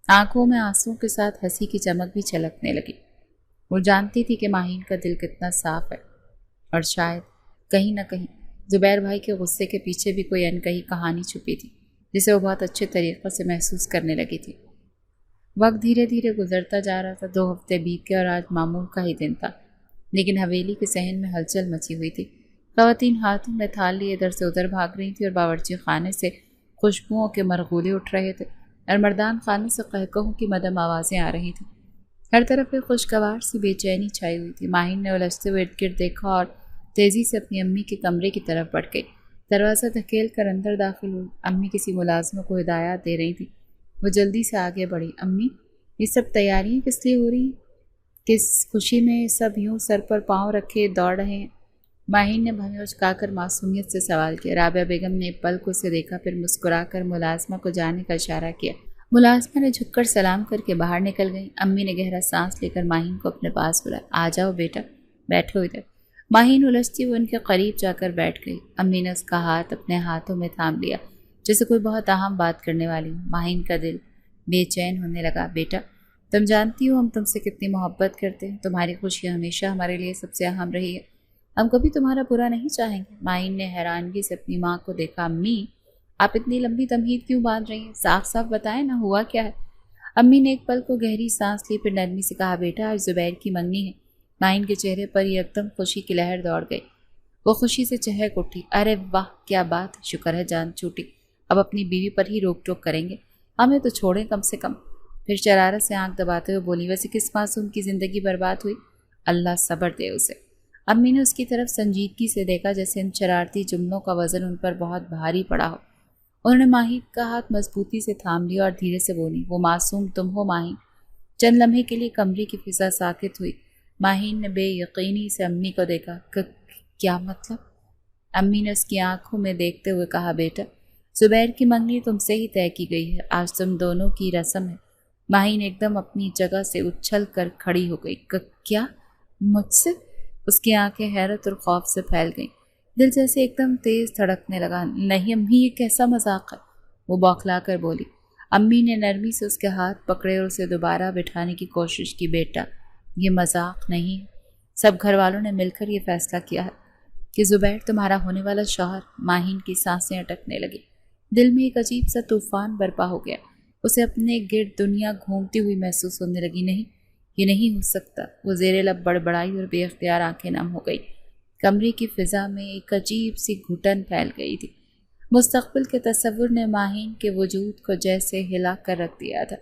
آنکھوں میں آنسوں کے ساتھ ہنسی کی چمک بھی چھلکنے لگی۔ وہ جانتی تھی کہ ماہین کا دل کتنا صاف ہے، اور شاید کہیں نہ کہیں زبیر بھائی کے غصے کے پیچھے بھی کوئی انکہی کہانی چھپی تھی جسے وہ بہت اچھے طریقے سے محسوس کرنے لگی تھی۔ وقت دھیرے دھیرے گزرتا جا رہا تھا، 2 ہفتے بیت گئے اور آج معمول کا ہی دن تھا، لیکن حویلی کے صحن میں ہلچل مچی ہوئی تھی۔ خواتین ہاتھوں میں تھال لیے ادھر سے ادھر بھاگ رہی تھیں اور باورچی خانے سے خوشبوؤں کے مرغولے اٹھ رہے تھے اور مردان خانے سے قہقہوں کی مدھم آوازیں آ رہی تھیں۔ ہر طرف ایک خوشگوار سی بے چینی چھائی ہوئی تھی۔ ماہین نے الجھتے ہوئے ارد گرد دیکھا اور تیزی سے اپنی امی کے کمرے کی طرف بڑھ گئی۔ دروازہ دھکیل کر اندر داخل ہوئی۔ امی کسی ملازمہ کو ہدایات دے رہی تھی۔ وہ جلدی سے آگے بڑھی، امی یہ سب تیاریاں کس لیے ہو رہی ہیں؟ کس خوشی میں سب یوں سر پر پاؤں رکھے دوڑ رہے ہیں؟ ماہین نے بھویں اچکا کر معصومیت سے سوال کیا۔ رابعہ بیگم نے ایک پل کو اسے دیکھا، پھر مسکرا کر ملازمہ کو جانے کا اشارہ کیا۔ ملازمہ نے جھک کر سلام کر کے باہر نکل گئی۔ امی نے گہرا سانس لے کر ماہین کو اپنے پاس بلایا، آ جاؤ بیٹا، بیٹھو ادھر۔ ماہین الجھتی ہوئی ان کے قریب جا کر بیٹھ گئی۔ امی نے اس کا ہاتھ اپنے ہاتھوں میں تھام لیا جیسے کوئی بہت اہم بات کرنے والی ہو۔ ماہین کا دل بے چین ہونے لگا۔ بیٹا تم جانتی ہو ہم تم سے کتنی محبت کرتے ہیں، تمہاری خوشی ہمیشہ ہمارے لیے سب سے اہم رہی ہے، ہم کبھی تمہارا برا نہیں چاہیں گے۔ ماہین نے حیرانگی سے اپنی ماں کو دیکھا، امی آپ اتنی لمبی تمہید کیوں باندھ رہی ہیں؟ صاف صاف بتائیں نا ہوا کیا ہے؟ امی نے ایک پل کو گہری سانس لی، پھر نرمی سے کہا، بیٹا آج زبیر کی منگنی ہے۔ ماہین کے چہرے پر یہ یکدم خوشی کی لہر دوڑ گئی، وہ خوشی سے چہک اٹھی، ارے واہ کیا بات، شکر ہے جان چھوٹی، اب اپنی بیوی پر ہی روک ٹوک کریں گے، ہمیں تو چھوڑیں کم سے کم۔ پھر شرارت سے آنکھ دباتے ہوئے بولی، ویسے کس معصوم کی زندگی برباد ہوئی؟ اللہ صبر دے اسے۔ امی نے اس کی طرف سنجیدگی سے دیکھا جیسے ان شرارتی جملوں کا وزن ان پر بہت بھاری پڑا ہو۔ انہوں نے ماہین کا ہاتھ مضبوطی سے تھام لیا اور دھیرے سے بولی، وہ معصوم تم ہو ماہین۔ چند لمحے کے لیے کمرے کی فضا ساکت ہوئی۔ ماہین نے بے یقینی سے امی کو دیکھا، کیا مطلب؟ امی نے اس کی آنکھوں میں دیکھتے ہوئے کہا، بیٹا زبیر کی منگنی تم سے ہی طے کی گئی ہے، آج تم دونوں کی رسم ہے۔ ماہین ایک دم اپنی جگہ سے اچھل کر کھڑی ہو گئی، کیا مجھ سے؟ اس کی آنکھیں حیرت اور خوف سے پھیل گئیں، دل جیسے ایک دم تیز دھڑکنے لگا۔ نہیں امی یہ کیسا مذاق ہے؟ وہ بوکھلا کر بولی۔ امی نے نرمی سے اس کے ہاتھ پکڑے اور اسے دوبارہ بٹھانے کی کوشش کی، بیٹا یہ مذاق نہیں ہے، سب گھر والوں نے مل کر یہ فیصلہ کیا ہے کہ زبیر تمہارا ہونے والا شوہر۔ ماہین کی سانسیں اٹکنے لگی، دل میں ایک عجیب سا طوفان برپا ہو گیا، اسے اپنے گرد دنیا گھومتی ہوئی محسوس ہونے لگی۔ نہیں یہ نہیں ہو سکتا، وہ زیر لب بڑبڑائی اور بے اختیار آنکھیں نم ہو گئی۔ کمرے کی فضا میں ایک عجیب سی گھٹن پھیل گئی تھی، مستقبل کے تصور نے ماہین کے وجود کو جیسے ہلا کر رکھ دیا تھا۔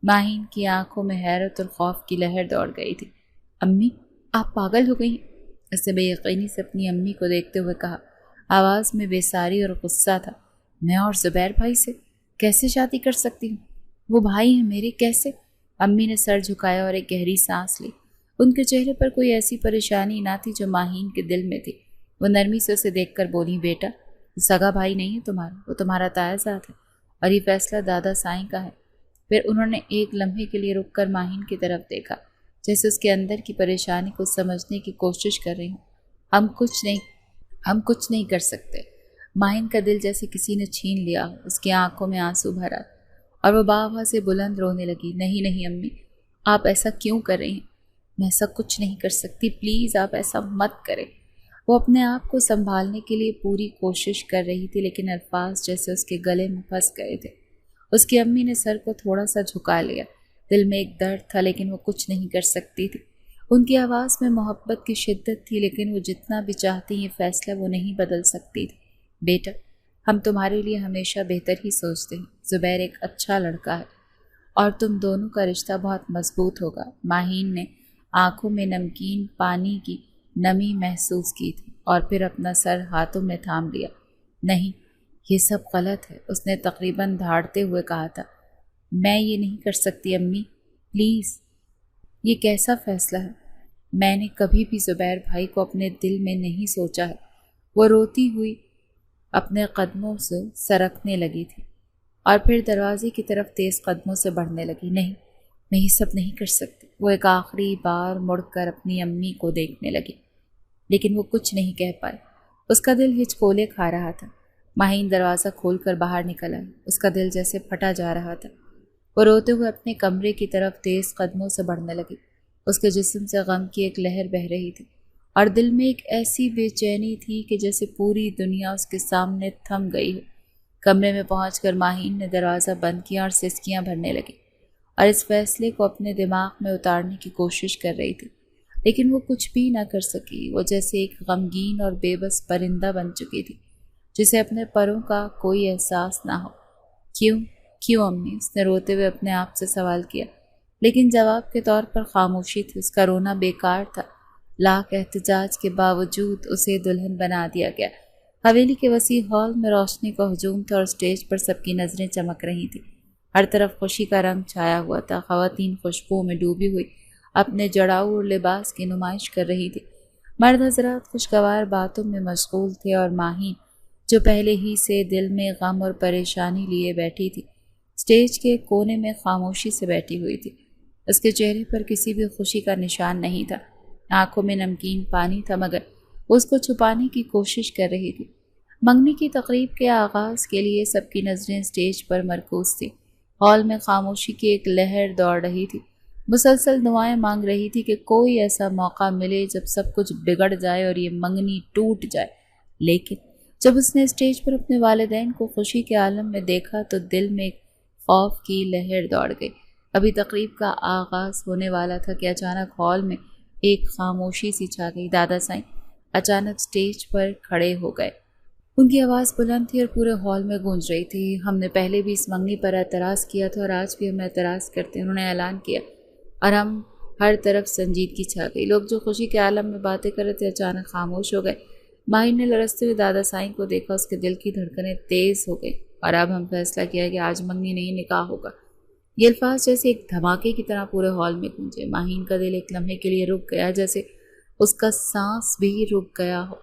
ماہین کی آنکھوں میں حیرت اور خوف کی لہر دوڑ گئی تھی۔ امی آپ پاگل ہو گئی؟ اس نے بے یقینی سے اپنی امی کو دیکھتے ہوئے کہا، آواز میں بیساری اور غصہ تھا۔ میں اور زبیر بھائی سے کیسے شادی کر سکتی ہوں؟ وہ بھائی ہیں میرے، کیسے؟ امی نے سر جھکایا اور ایک گہری سانس لی۔ ان کے چہرے پر کوئی ایسی پریشانی نہ تھی جو ماہین کے دل میں تھی۔ وہ نرمی سے اسے دیکھ کر بولی، بیٹا سگا بھائی نہیں ہے تمہارا، وہ تمہارا تایا ذات ہے اور یہ فیصلہ دادا سائیں کا ہے۔ پھر انہوں نے ایک لمحے کے لیے رک کر ماہین کی طرف دیکھا جیسے اس کے اندر کی پریشانی کو سمجھنے کی کوشش کر رہی ہوں۔ ہم کچھ نہیں کر سکتے۔ ماہین کا دل جیسے کسی نے چھین لیا، اس کی آنکھوں میں آنسو بھرا اور وہ باوا سے بلند رونے لگی۔ نہیں نہیں امی، آپ ایسا کیوں کر رہی ہیں؟ میں ایسا کچھ نہیں کر سکتی، پلیز آپ ایسا مت کریں۔ وہ اپنے آپ کو سنبھالنے کے لیے پوری کوشش کر رہی تھی، لیکن الفاظ جیسے اس کے گلے میں پھنس گئے تھے۔ اس کی امی نے سر کو تھوڑا سا جھکا لیا۔ دل میں ایک درد تھا لیکن وہ کچھ نہیں کر سکتی تھی۔ ان کی آواز میں محبت کی شدت تھی، لیکن وہ جتنا بھی چاہتی یہ فیصلہ وہ نہیں بدل سکتی تھی۔ بیٹا، ہم تمہارے لیے ہمیشہ بہتر ہی سوچتے ہیں۔ زبیر ایک اچھا لڑکا ہے اور تم دونوں کا رشتہ بہت مضبوط ہوگا۔ ماہین نے آنکھوں میں نمکین پانی کی نمی محسوس کی تھی اور پھر اپنا سر ہاتھوں میں تھام لیا۔ نہیں، یہ سب غلط ہے، اس نے تقریباً دھاڑتے ہوئے کہا تھا۔ میں یہ نہیں کر سکتی امی، پلیز۔ یہ کیسا فیصلہ ہے؟ میں نے کبھی بھی زبیر بھائی کو اپنے دل میں نہیں سوچا ہے۔ وہ روتی ہوئی اپنے قدموں سے سرکنے لگی تھی اور پھر دروازے کی طرف تیز قدموں سے بڑھنے لگی۔ نہیں، میں یہ سب نہیں کر سکتی۔ وہ ایک آخری بار مڑ کر اپنی امی کو دیکھنے لگی، لیکن وہ کچھ نہیں کہہ پائے۔ اس کا دل ہچکولے کھا رہا تھا۔ ماہین دروازہ کھول کر باہر نکل آئی۔ اس کا دل جیسے پھٹا جا رہا تھا۔ وہ روتے ہوئے اپنے کمرے کی طرف تیز قدموں سے بڑھنے لگی۔ اس کے جسم سے غم کی ایک لہر بہہ رہی تھی اور دل میں ایک ایسی بے چینی تھی کہ جیسے پوری دنیا اس کے سامنے تھم گئی ہو۔ کمرے میں پہنچ کر ماہین نے دروازہ بند کیا اور سسکیاں بھرنے لگی اور اس فیصلے کو اپنے دماغ میں اتارنے کی کوشش کر رہی تھی، لیکن وہ کچھ بھی نہ کر سکی۔ وہ جیسے ایک غمگین اور بے بس پرندہ بن چکی تھی جسے اپنے پروں کا کوئی احساس نہ ہو۔ کیوں امی؟ اس نے روتے ہوئے اپنے آپ سے سوال کیا، لیکن جواب کے طور پر خاموشی تھی۔ اس کا رونا بیکار تھا۔ لاکھ احتجاج کے باوجود اسے دلہن بنا دیا گیا۔ حویلی کے وسیع ہال میں روشنی کا ہجوم تھا اور اسٹیج پر سب کی نظریں چمک رہی تھیں۔ ہر طرف خوشی کا رنگ چھایا ہوا تھا۔ خواتین خوشبوؤں میں ڈوبی ہوئی اپنے جڑاؤ لباس کی نمائش کر رہی تھی۔ مرد حضرات خوشگوار باتوں میں مشغول تھے اور ماہین جو پہلے ہی سے دل میں غم اور پریشانی لیے بیٹھی تھی، اسٹیج کے کونے میں خاموشی سے بیٹھی ہوئی تھی۔ اس کے چہرے پر کسی بھی خوشی کا نشان نہیں تھا۔ آنکھوں میں نمکین پانی تھا، مگر وہ اس کو چھپانے کی کوشش کر رہی تھی۔ منگنی کی تقریب کے آغاز کے لیے سب کی نظریں اسٹیج پر مرکوز تھیں۔ ہال میں خاموشی کی ایک لہر دوڑ رہی تھی، مسلسل دعائیں مانگ رہی تھی کہ کوئی ایسا موقع ملے جب سب کچھ بگڑ جائے اور یہ منگنی ٹوٹ جائے۔ لیکن جب اس نے اسٹیج پر اپنے والدین کو خوشی کے عالم میں دیکھا تو دل میں ایک خوف کی لہر دوڑ گئی۔ ابھی تقریب کا آغاز ہونے والا تھا کہ اچانک ہال میں ایک خاموشی سی چھا گئی۔ دادا سائیں اچانک اسٹیج پر کھڑے ہو گئے۔ ان کی آواز بلند تھی اور پورے ہال میں گونج رہی تھی۔ ہم نے پہلے بھی اس منگنی پر اعتراض کیا تھا اور آج بھی ہم اعتراض کرتے ہیں، انہوں نے اعلان کیا، اور ہم ہر طرف سنجیدگی چھا گئی۔ لوگ جو خوشی کے عالم میں باتیں کر رہے تھے اچانک خاموش ہو گئے۔ ماہین نے لرزتے ہوئے دادا سائیں کو دیکھا۔ اس کے دل کی دھڑکنیں تیز ہو گئی۔ اور اب ہم فیصلہ کیا کہ آج منگنی نہیں، نکاح ہوگا۔ یہ الفاظ جیسے ایک دھماکے کی طرح پورے ہال میں گونجے۔ ماہین کا دل ایک لمحے کے لیے رک گیا، جیسے اس کا سانس بھی رک گیا ہو۔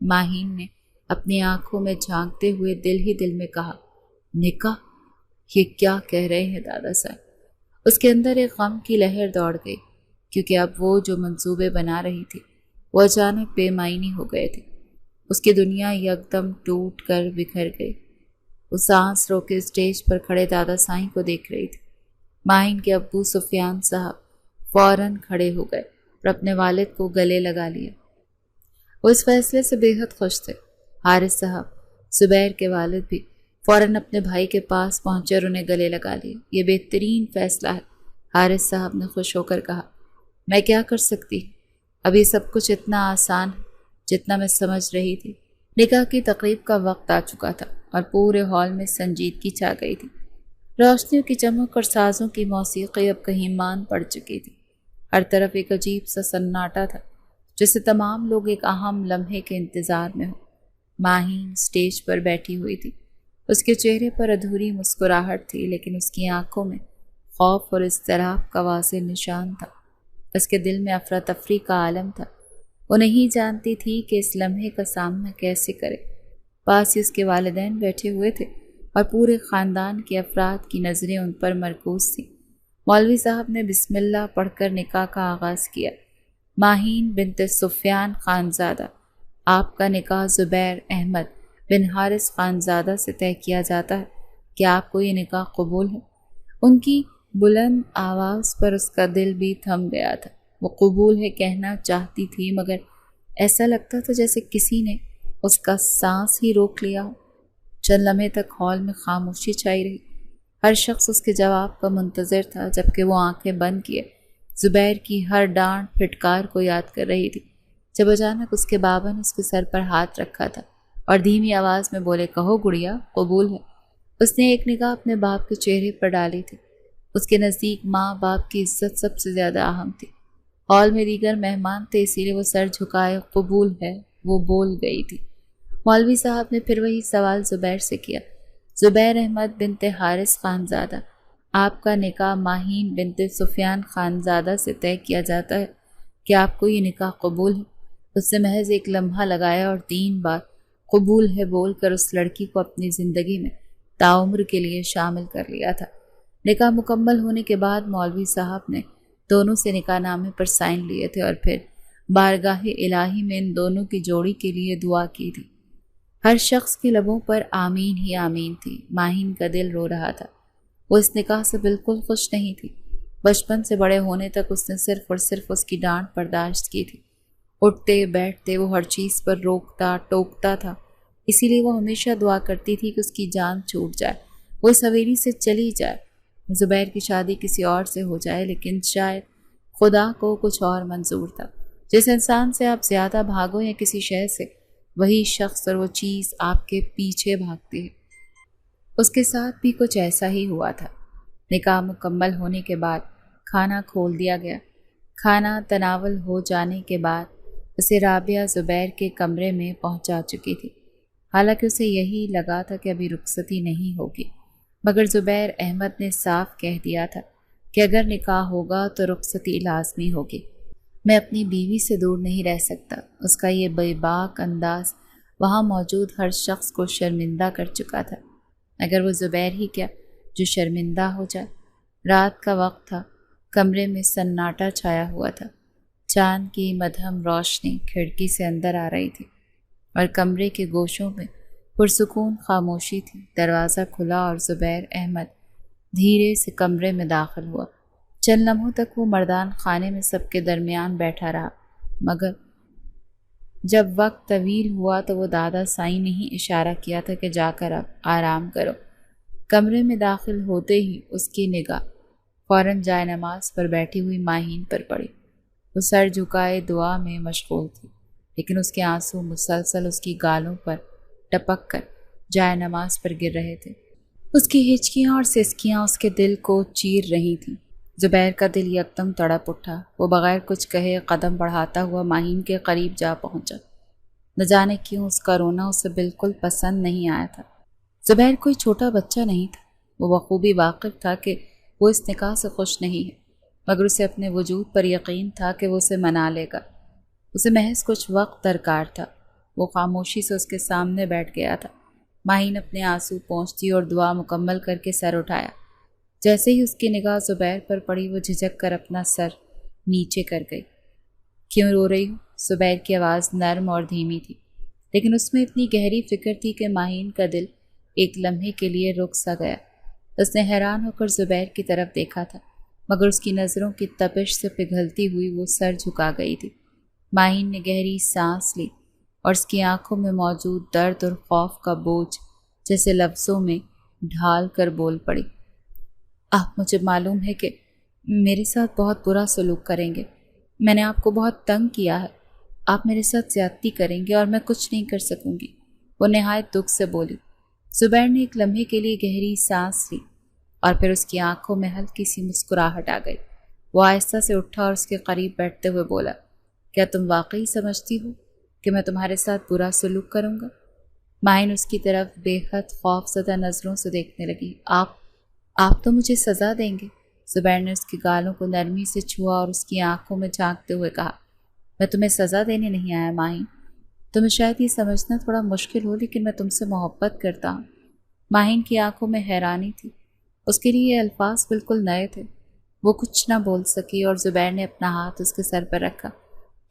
ماہین نے اپنی آنکھوں میں جھانکتے ہوئے دل ہی دل میں کہا، نکاح؟ یہ کیا کہہ رہے ہیں دادا صاحب؟ اس کے اندر ایک غم کی لہر دوڑ گئی، کیونکہ اب وہ جو منصوبے بنا رہی تھی وہ اچانک بے معنی ہو گئے تھے۔ اس کی دنیا یکدم ٹوٹ کر بکھر گئی۔ وہ سانس روکے اسٹیج پر کھڑے دادا سائیں کو دیکھ رہی تھی۔ ماہین کے ابو سفیان صاحب فوراً کھڑے ہو گئے اور اپنے والد کو گلے لگا لیا۔ وہ اس فیصلے سے بے حد خوش تھے۔ حارث صاحب، زبیر کے والد بھی فوراً اپنے بھائی کے پاس پہنچے اور انہیں گلے لگا لیا۔ یہ بہترین فیصلہ ہے، حارث صاحب نے خوش ہو کر کہا۔ میں کیا کر سکتی؟ اب یہ سب کچھ اتنا آسان ہے جتنا میں سمجھ رہی تھی۔ نکاح کی تقریب کا وقت آ چکا تھا اور پورے ہال میں سنجیدگی چھا گئی تھی۔ روشنیوں کی چمک اور سازوں کی موسیقی اب کہیں مان پڑ چکی تھی۔ ہر طرف ایک عجیب سا سناٹا تھا، جسے تمام لوگ ایک اہم لمحے کے انتظار میں ہو۔ ماہین اسٹیج پر بیٹھی ہوئی تھی۔ اس کے چہرے پر ادھوری مسکراہٹ تھی، لیکن اس کی آنکھوں میں خوف اور اضطراب کا واضح نشان تھا۔ اس کے دل میں افراتفری کا عالم تھا۔ وہ نہیں جانتی تھی کہ اس لمحے کا سامنا کیسے کرے۔ پاس ہی اس کے والدین بیٹھے ہوئے تھے اور پورے خاندان کے افراد کی نظریں ان پر مرکوز تھیں۔ مولوی صاحب نے بسم اللہ پڑھ کر نکاح کا آغاز کیا۔ ماہین بنت سفیان خانزادہ، آپ کا نکاح زبیر احمد بن حارث خانزادہ سے طے کیا جاتا ہے کہ آپ کو یہ نکاح قبول ہے۔ ان کی بلند آواز پر اس کا دل بھی تھم گیا تھا۔ وہ قبول ہے کہنا چاہتی تھی، مگر ایسا لگتا تھا جیسے کسی نے اس کا سانس ہی روک لیا ہو۔ چند لمحے تک ہال میں خاموشی چھائی رہی۔ ہر شخص اس کے جواب کا منتظر تھا، جبکہ وہ آنکھیں بند کیے زبیر کی ہر ڈانٹ پھٹکار کو یاد کر رہی تھی، جب اچانک اس کے بابا نے اس کے سر پر ہاتھ رکھا تھا اور دھیمی آواز میں بولے، کہو گڑیا، قبول ہے۔ اس نے ایک نگاہ اپنے باپ کے چہرے پر ڈالی تھی۔ اس کے نزدیک ماں باپ کی عزت سب سے زیادہ اہم تھی۔ ہال میں دیگر مہمان تھے، اسی لیے وہ سر جھکائے قبول ہے وہ بول گئی تھی۔ مولوی صاحب نے پھر وہی سوال زبیر سے کیا، زبیر احمد بنت حارث خانزادہ، آپ کا نکاح ماہین بنت سفیان خانزادہ سے طے کیا جاتا ہے، کہ آپ کو یہ نکاح قبول ہے؟ اس نے محض ایک لمحہ لگایا اور 3 بار قبول ہے بول کر اس لڑکی کو اپنی زندگی میں تعمر کے لیے شامل کر لیا تھا۔ نکاح مکمل ہونے کے بعد مولوی صاحب نے دونوں سے نکاح نامے پر سائن لیے تھے اور پھر بارگاہ الہی میں ان دونوں کی جوڑی کے لیے دعا کی تھی۔ ہر شخص کے لبوں پر آمین ہی آمین تھی۔ ماہین کا دل رو رہا تھا۔ وہ اس نکاح سے بالکل خوش نہیں تھی۔ بچپن سے بڑے ہونے تک اس نے صرف اور صرف اس کی ڈانٹ برداشت کی تھی۔ اٹھتے بیٹھتے وہ ہر چیز پر روکتا ٹوکتا تھا، اسی لیے وہ ہمیشہ دعا کرتی تھی کہ اس کی جان چھوٹ جائے، وہ اس حویلی سے چلی جائے، زبیر کی شادی کسی اور سے ہو جائے۔ لیکن شاید خدا کو کچھ اور منظور تھا۔ جس انسان سے آپ زیادہ بھاگو یا کسی شے سے، وہی شخص اور وہ چیز آپ کے پیچھے بھاگتی ہے۔ اس کے ساتھ بھی کچھ ایسا ہی ہوا تھا۔ نکاح مکمل ہونے کے بعد کھانا کھول دیا گیا۔ کھانا تناول ہو جانے کے بعد اسے رابعہ زبیر کے کمرے میں پہنچا چکی تھی۔ حالانکہ اسے یہی لگا تھا کہ ابھی رخصتی نہیں ہوگی، مگر زبیر احمد نے صاف کہہ دیا تھا کہ اگر نکاح ہوگا تو رخصتی لازمی ہوگی۔ میں اپنی بیوی سے دور نہیں رہ سکتا۔ اس کا یہ بے باک انداز وہاں موجود ہر شخص کو شرمندہ کر چکا تھا، اگر وہ زبیر ہی کیا جو شرمندہ ہو جائے۔ رات کا وقت تھا، کمرے میں سناٹا چھایا ہوا تھا۔ چاند کی مدھم روشنی کھڑکی سے اندر آ رہی تھی اور کمرے کے گوشوں میں پرسکون خاموشی تھی۔ دروازہ کھلا اور زبیر احمد دھیرے سے کمرے میں داخل ہوا۔ چند لمحوں تک وہ مردان خانے میں سب کے درمیان بیٹھا رہا، مگر جب وقت طویل ہوا تو وہ دادا سائیں نے ہی اشارہ کیا تھا کہ جا کر اب آرام کرو۔ کمرے میں داخل ہوتے ہی اس کی نگاہ فوراً جائے نماز پر بیٹھی ہوئی ماہین پر پڑی۔ وہ سر جھکائے دعا میں مشغول تھی، لیکن اس کے آنسو مسلسل اس کی گالوں پر ٹپک کر جائے نماز پر گر رہے تھے۔ اس کی ہچکیاں اور سسکیاں اس کے دل کو چیر رہی تھیں۔ زبیر کا دل یکدم تڑپ اٹھا۔ وہ بغیر کچھ کہے قدم بڑھاتا ہوا ماہین کے قریب جا پہنچا۔ نہ جانے کیوں اس کا رونا اسے بالکل پسند نہیں آیا تھا۔ زبیر کوئی چھوٹا بچہ نہیں تھا۔ وہ بخوبی واقف تھا کہ وہ اس نکاح سے خوش نہیں ہے، مگر اسے اپنے وجود پر یقین تھا کہ وہ اسے منا لے گا۔ اسے محض کچھ وقت درکار تھا۔ وہ خاموشی سے اس کے سامنے بیٹھ گیا تھا۔ ماہین اپنے آنسو پونچھتی اور دعا مکمل کر کے سر اٹھایا۔ جیسے ہی اس کی نگاہ زبیر پر پڑی، وہ جھجک کر اپنا سر نیچے کر گئی۔ کیوں رو رہی ہو؟ زبیر کی آواز نرم اور دھیمی تھی، لیکن اس میں اتنی گہری فکر تھی کہ ماہین کا دل ایک لمحے کے لیے رک سا گیا۔ اس نے حیران ہو کر زبیر کی طرف دیکھا تھا، مگر اس کی نظروں کی تپش سے پگھلتی ہوئی وہ سر جھکا گئی تھی۔ ماہین نے گہری سانس لی اور اس کی آنکھوں میں موجود درد اور خوف کا بوجھ جیسے لفظوں میں ڈھال کر بول پڑی، آپ مجھے معلوم ہے کہ میرے ساتھ بہت برا سلوک کریں گے۔ میں نے آپ کو بہت تنگ کیا ہے۔ آپ میرے ساتھ زیادتی کریں گے اور میں کچھ نہیں کر سکوں گی، وہ نہایت دکھ سے بولی۔ زبیر نے ایک لمحے کے لیے گہری سانس لی اور پھر اس کی آنکھوں میں ہلکی سی مسکراہٹ آ گئی۔ وہ آہستہ سے اٹھا اور اس کے قریب بیٹھتے ہوئے بولا، کیا تم واقعی سمجھتی ہو کہ میں تمہارے ساتھ برا سلوک کروں گا؟ ماہین اس کی طرف بے حد خوف زدہ نظروں سے دیکھنے لگی۔ آپ تو مجھے سزا دیں گے؟ زبیر نے اس کی گالوں کو نرمی سے چھوا اور اس کی آنکھوں میں جھانکتے ہوئے کہا، میں تمہیں سزا دینے نہیں آیا ماہین۔ تمہیں شاید یہ سمجھنا تھوڑا مشکل ہو، لیکن میں تم سے محبت کرتا ہوں۔ ماہین کی آنکھوں میں حیرانی تھی۔ اس کے لیے یہ الفاظ بالکل نئے تھے۔ وہ کچھ نہ بول سکی اور زبیر نے اپنا ہاتھ اس کے سر پر رکھا۔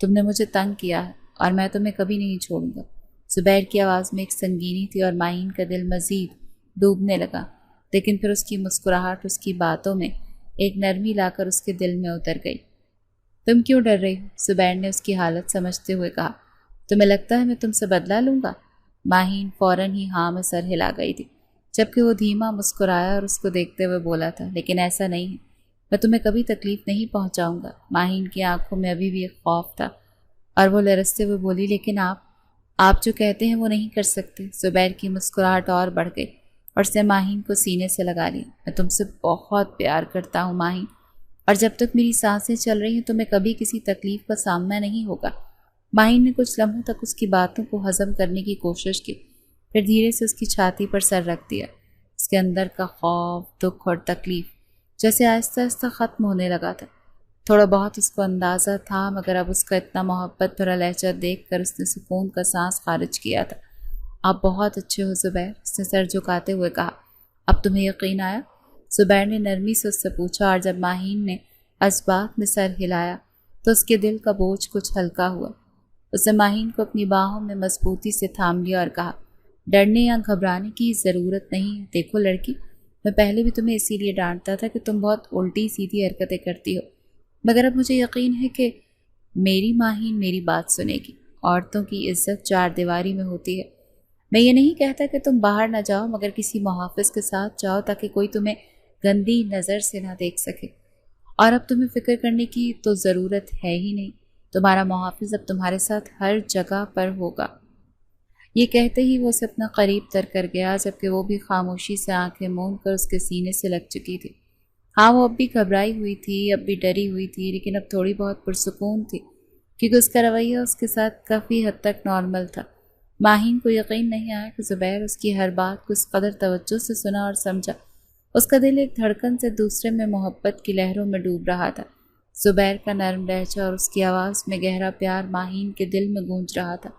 تم نے مجھے تنگ کیا ہے اور میں تمہیں کبھی نہیں چھوڑوں گا۔ زبیر کی آواز میں ایک سنگینی تھی اور ماہین کا دل مزید ڈوبنے لگا، لیکن پھر اس کی مسکراہٹ اس کی باتوں میں ایک نرمی لا کر اس کے دل میں اتر گئی۔ تم کیوں ڈر رہی ہو؟ زبیر نے اس کی حالت سمجھتے ہوئے کہا۔ تمہیں لگتا ہے میں تم سے بدلہ لوں گا؟ ماہین فوراً ہی ہاں میں سر ہلا گئی تھی، جبکہ وہ دھیما مسکرایا اور اس کو دیکھتے ہوئے بولا تھا، لیکن ایسا نہیں ہے، میں تمہیں کبھی تکلیف نہیں پہنچاؤں گا۔ ماہین کی آنکھوں میں ابھی بھی ایک خوف تھا اور وہ لرزتے ہوئے بولی، لیکن آپ جو کہتے ہیں وہ نہیں کر سکتے۔ زبیر کی مسکراہٹ اور بڑھ گئی اور اس نے ماہین کو سینے سے لگا لیا۔ میں تم سے بہت پیار کرتا ہوں ماہین، اور جب تک میری سانسیں چل رہی ہیں تمہیں کبھی کسی تکلیف کا سامنا نہیں ہوگا۔ ماہین نے کچھ لمحوں تک اس کی باتوں کو ہضم کرنے کی کوشش کی، پھر دھیرے سے اس کی چھاتی پر سر رکھ دیا۔ اس کے اندر کا خوف، دکھ اور تکلیف جیسے آہستہ آہستہ ختم ہونے لگا تھا۔ تھوڑا بہت اس کو اندازہ تھا، مگر اب اس کا اتنا محبت بھرا لہجہ دیکھ کر اس نے سکون کا سانس خارج کیا تھا۔ آپ بہت اچھے ہو زبیر، اس نے سر جھکاتے ہوئے کہا۔ اب تمہیں یقین آیا؟ زبیر نے نرمی سے اس سے پوچھا، اور جب ماہین نے اس بات میں سر ہلایا تو اس کے دل کا بوجھ کچھ ہلکا ہوا۔ اس نے ماہین کو اپنی باہوں میں مضبوطی سے تھام لیا اور کہا، ڈرنے یا گھبرانے کی ضرورت نہیں ہے۔ دیکھو لڑکی، میں پہلے بھی تمہیں اسی لیے ڈانٹتا تھا کہ تم بہت الٹی سیدھی حرکتیں کرتی ہو، مگر اب مجھے یقین ہے کہ میری ماہین میری بات سنے گی۔ عورتوں کی عزت چار دیواری میں ہوتی ہے۔ میں یہ نہیں کہتا کہ تم باہر نہ جاؤ، مگر کسی محافظ کے ساتھ جاؤ تاکہ کوئی تمہیں گندی نظر سے نہ دیکھ سکے۔ اور اب تمہیں فکر کرنے کی تو ضرورت ہے ہی نہیں، تمہارا محافظ اب تمہارے ساتھ ہر جگہ پر ہوگا۔ یہ کہتے ہی وہ اسے اپنا قریب تر کر گیا، جبکہ وہ بھی خاموشی سے آنکھیں موند کر اس کے سینے سے لگ چکی تھی۔ ہاں، وہ اب بھی گھبرائی ہوئی تھی، اب بھی ڈری ہوئی تھی، لیکن اب تھوڑی بہت پرسکون تھی، کیونکہ اس کا رویہ اس کے ساتھ کافی حد تک نارمل تھا۔ ماہین کو یقین نہیں آیا کہ زبیر اس کی ہر بات کو اس قدر توجہ سے سنا اور سمجھا۔ اس کا دل ایک دھڑکن سے دوسرے میں محبت کی لہروں میں ڈوب رہا تھا۔ زبیر کا نرم لہجہ اور اس کی آواز میں گہرا پیار ماہین کے دل میں گونج رہا تھا۔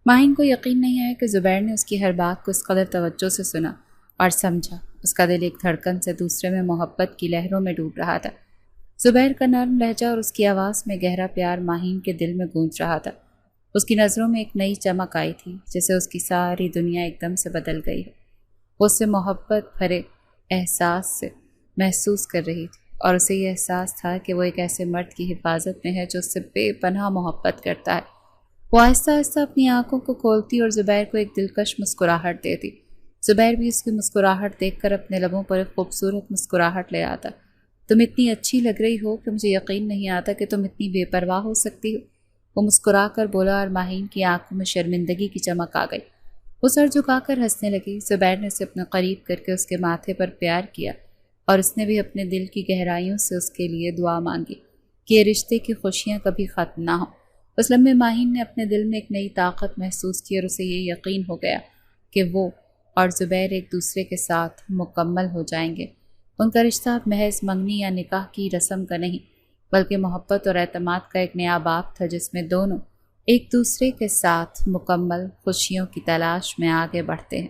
ماہین کو یقین نہیں آیا کہ زبیر نے اس کی ہر بات کو اس قدر توجہ سے سنا اور سمجھا۔ اس کا دل ایک دھڑکن سے دوسرے میں محبت کی لہروں میں ڈوب رہا تھا۔ زبیر کا نرم لہجہ اور اس کی آواز میں گہرا پیار ماہین کے دل میں گونج رہا تھا۔ اس کی نظروں میں ایک نئی چمک آئی تھی، جیسے اس کی ساری دنیا ایک دم سے بدل گئی ہے۔ وہ اس سے محبت بھرے احساس سے محسوس کر رہی تھی، اور اسے یہ احساس تھا کہ وہ ایک ایسے مرد کی حفاظت میں ہے جو اس سے بے پناہ محبت کرتا ہے۔ وہ آہستہ آہستہ اپنی آنکھوں کو کھولتی اور زبیر کو ایک دلکش مسکراہٹ دیتی۔ زبیر بھی اس کی مسکراہٹ دیکھ کر اپنے لبوں پر ایک خوبصورت مسکراہٹ لے آتا۔ تم اتنی اچھی لگ رہی ہو کہ مجھے یقین نہیں آتا کہ تم اتنی بے پرواہ ہو سکتی ہو، وہ مسکرا کر بولا، اور ماہین کی آنکھوں میں شرمندگی کی چمک آ گئی۔ وہ سر جھکا کر ہنسنے لگی۔ زبیر نے اسے اپنے قریب کر کے اس کے ماتھے پر پیار کیا، اور اس نے بھی اپنے دل کی گہرائیوں سے اس کے لیے دعا مانگی کہ یہ رشتے کی خوشیاں کبھی ختم نہ ہوں۔ اس لمحے ماہین نے اپنے دل میں ایک نئی طاقت محسوس کی، اور اسے یہ یقین ہو گیا کہ وہ اور زبیر ایک دوسرے کے ساتھ مکمل ہو جائیں گے۔ ان کا رشتہ اب محض منگنی یا نکاح کی رسم کا نہیں، بلکہ محبت اور اعتماد کا ایک نیا باب تھا، جس میں دونوں ایک دوسرے کے ساتھ مکمل خوشیوں کی تلاش میں آگے بڑھتے ہیں۔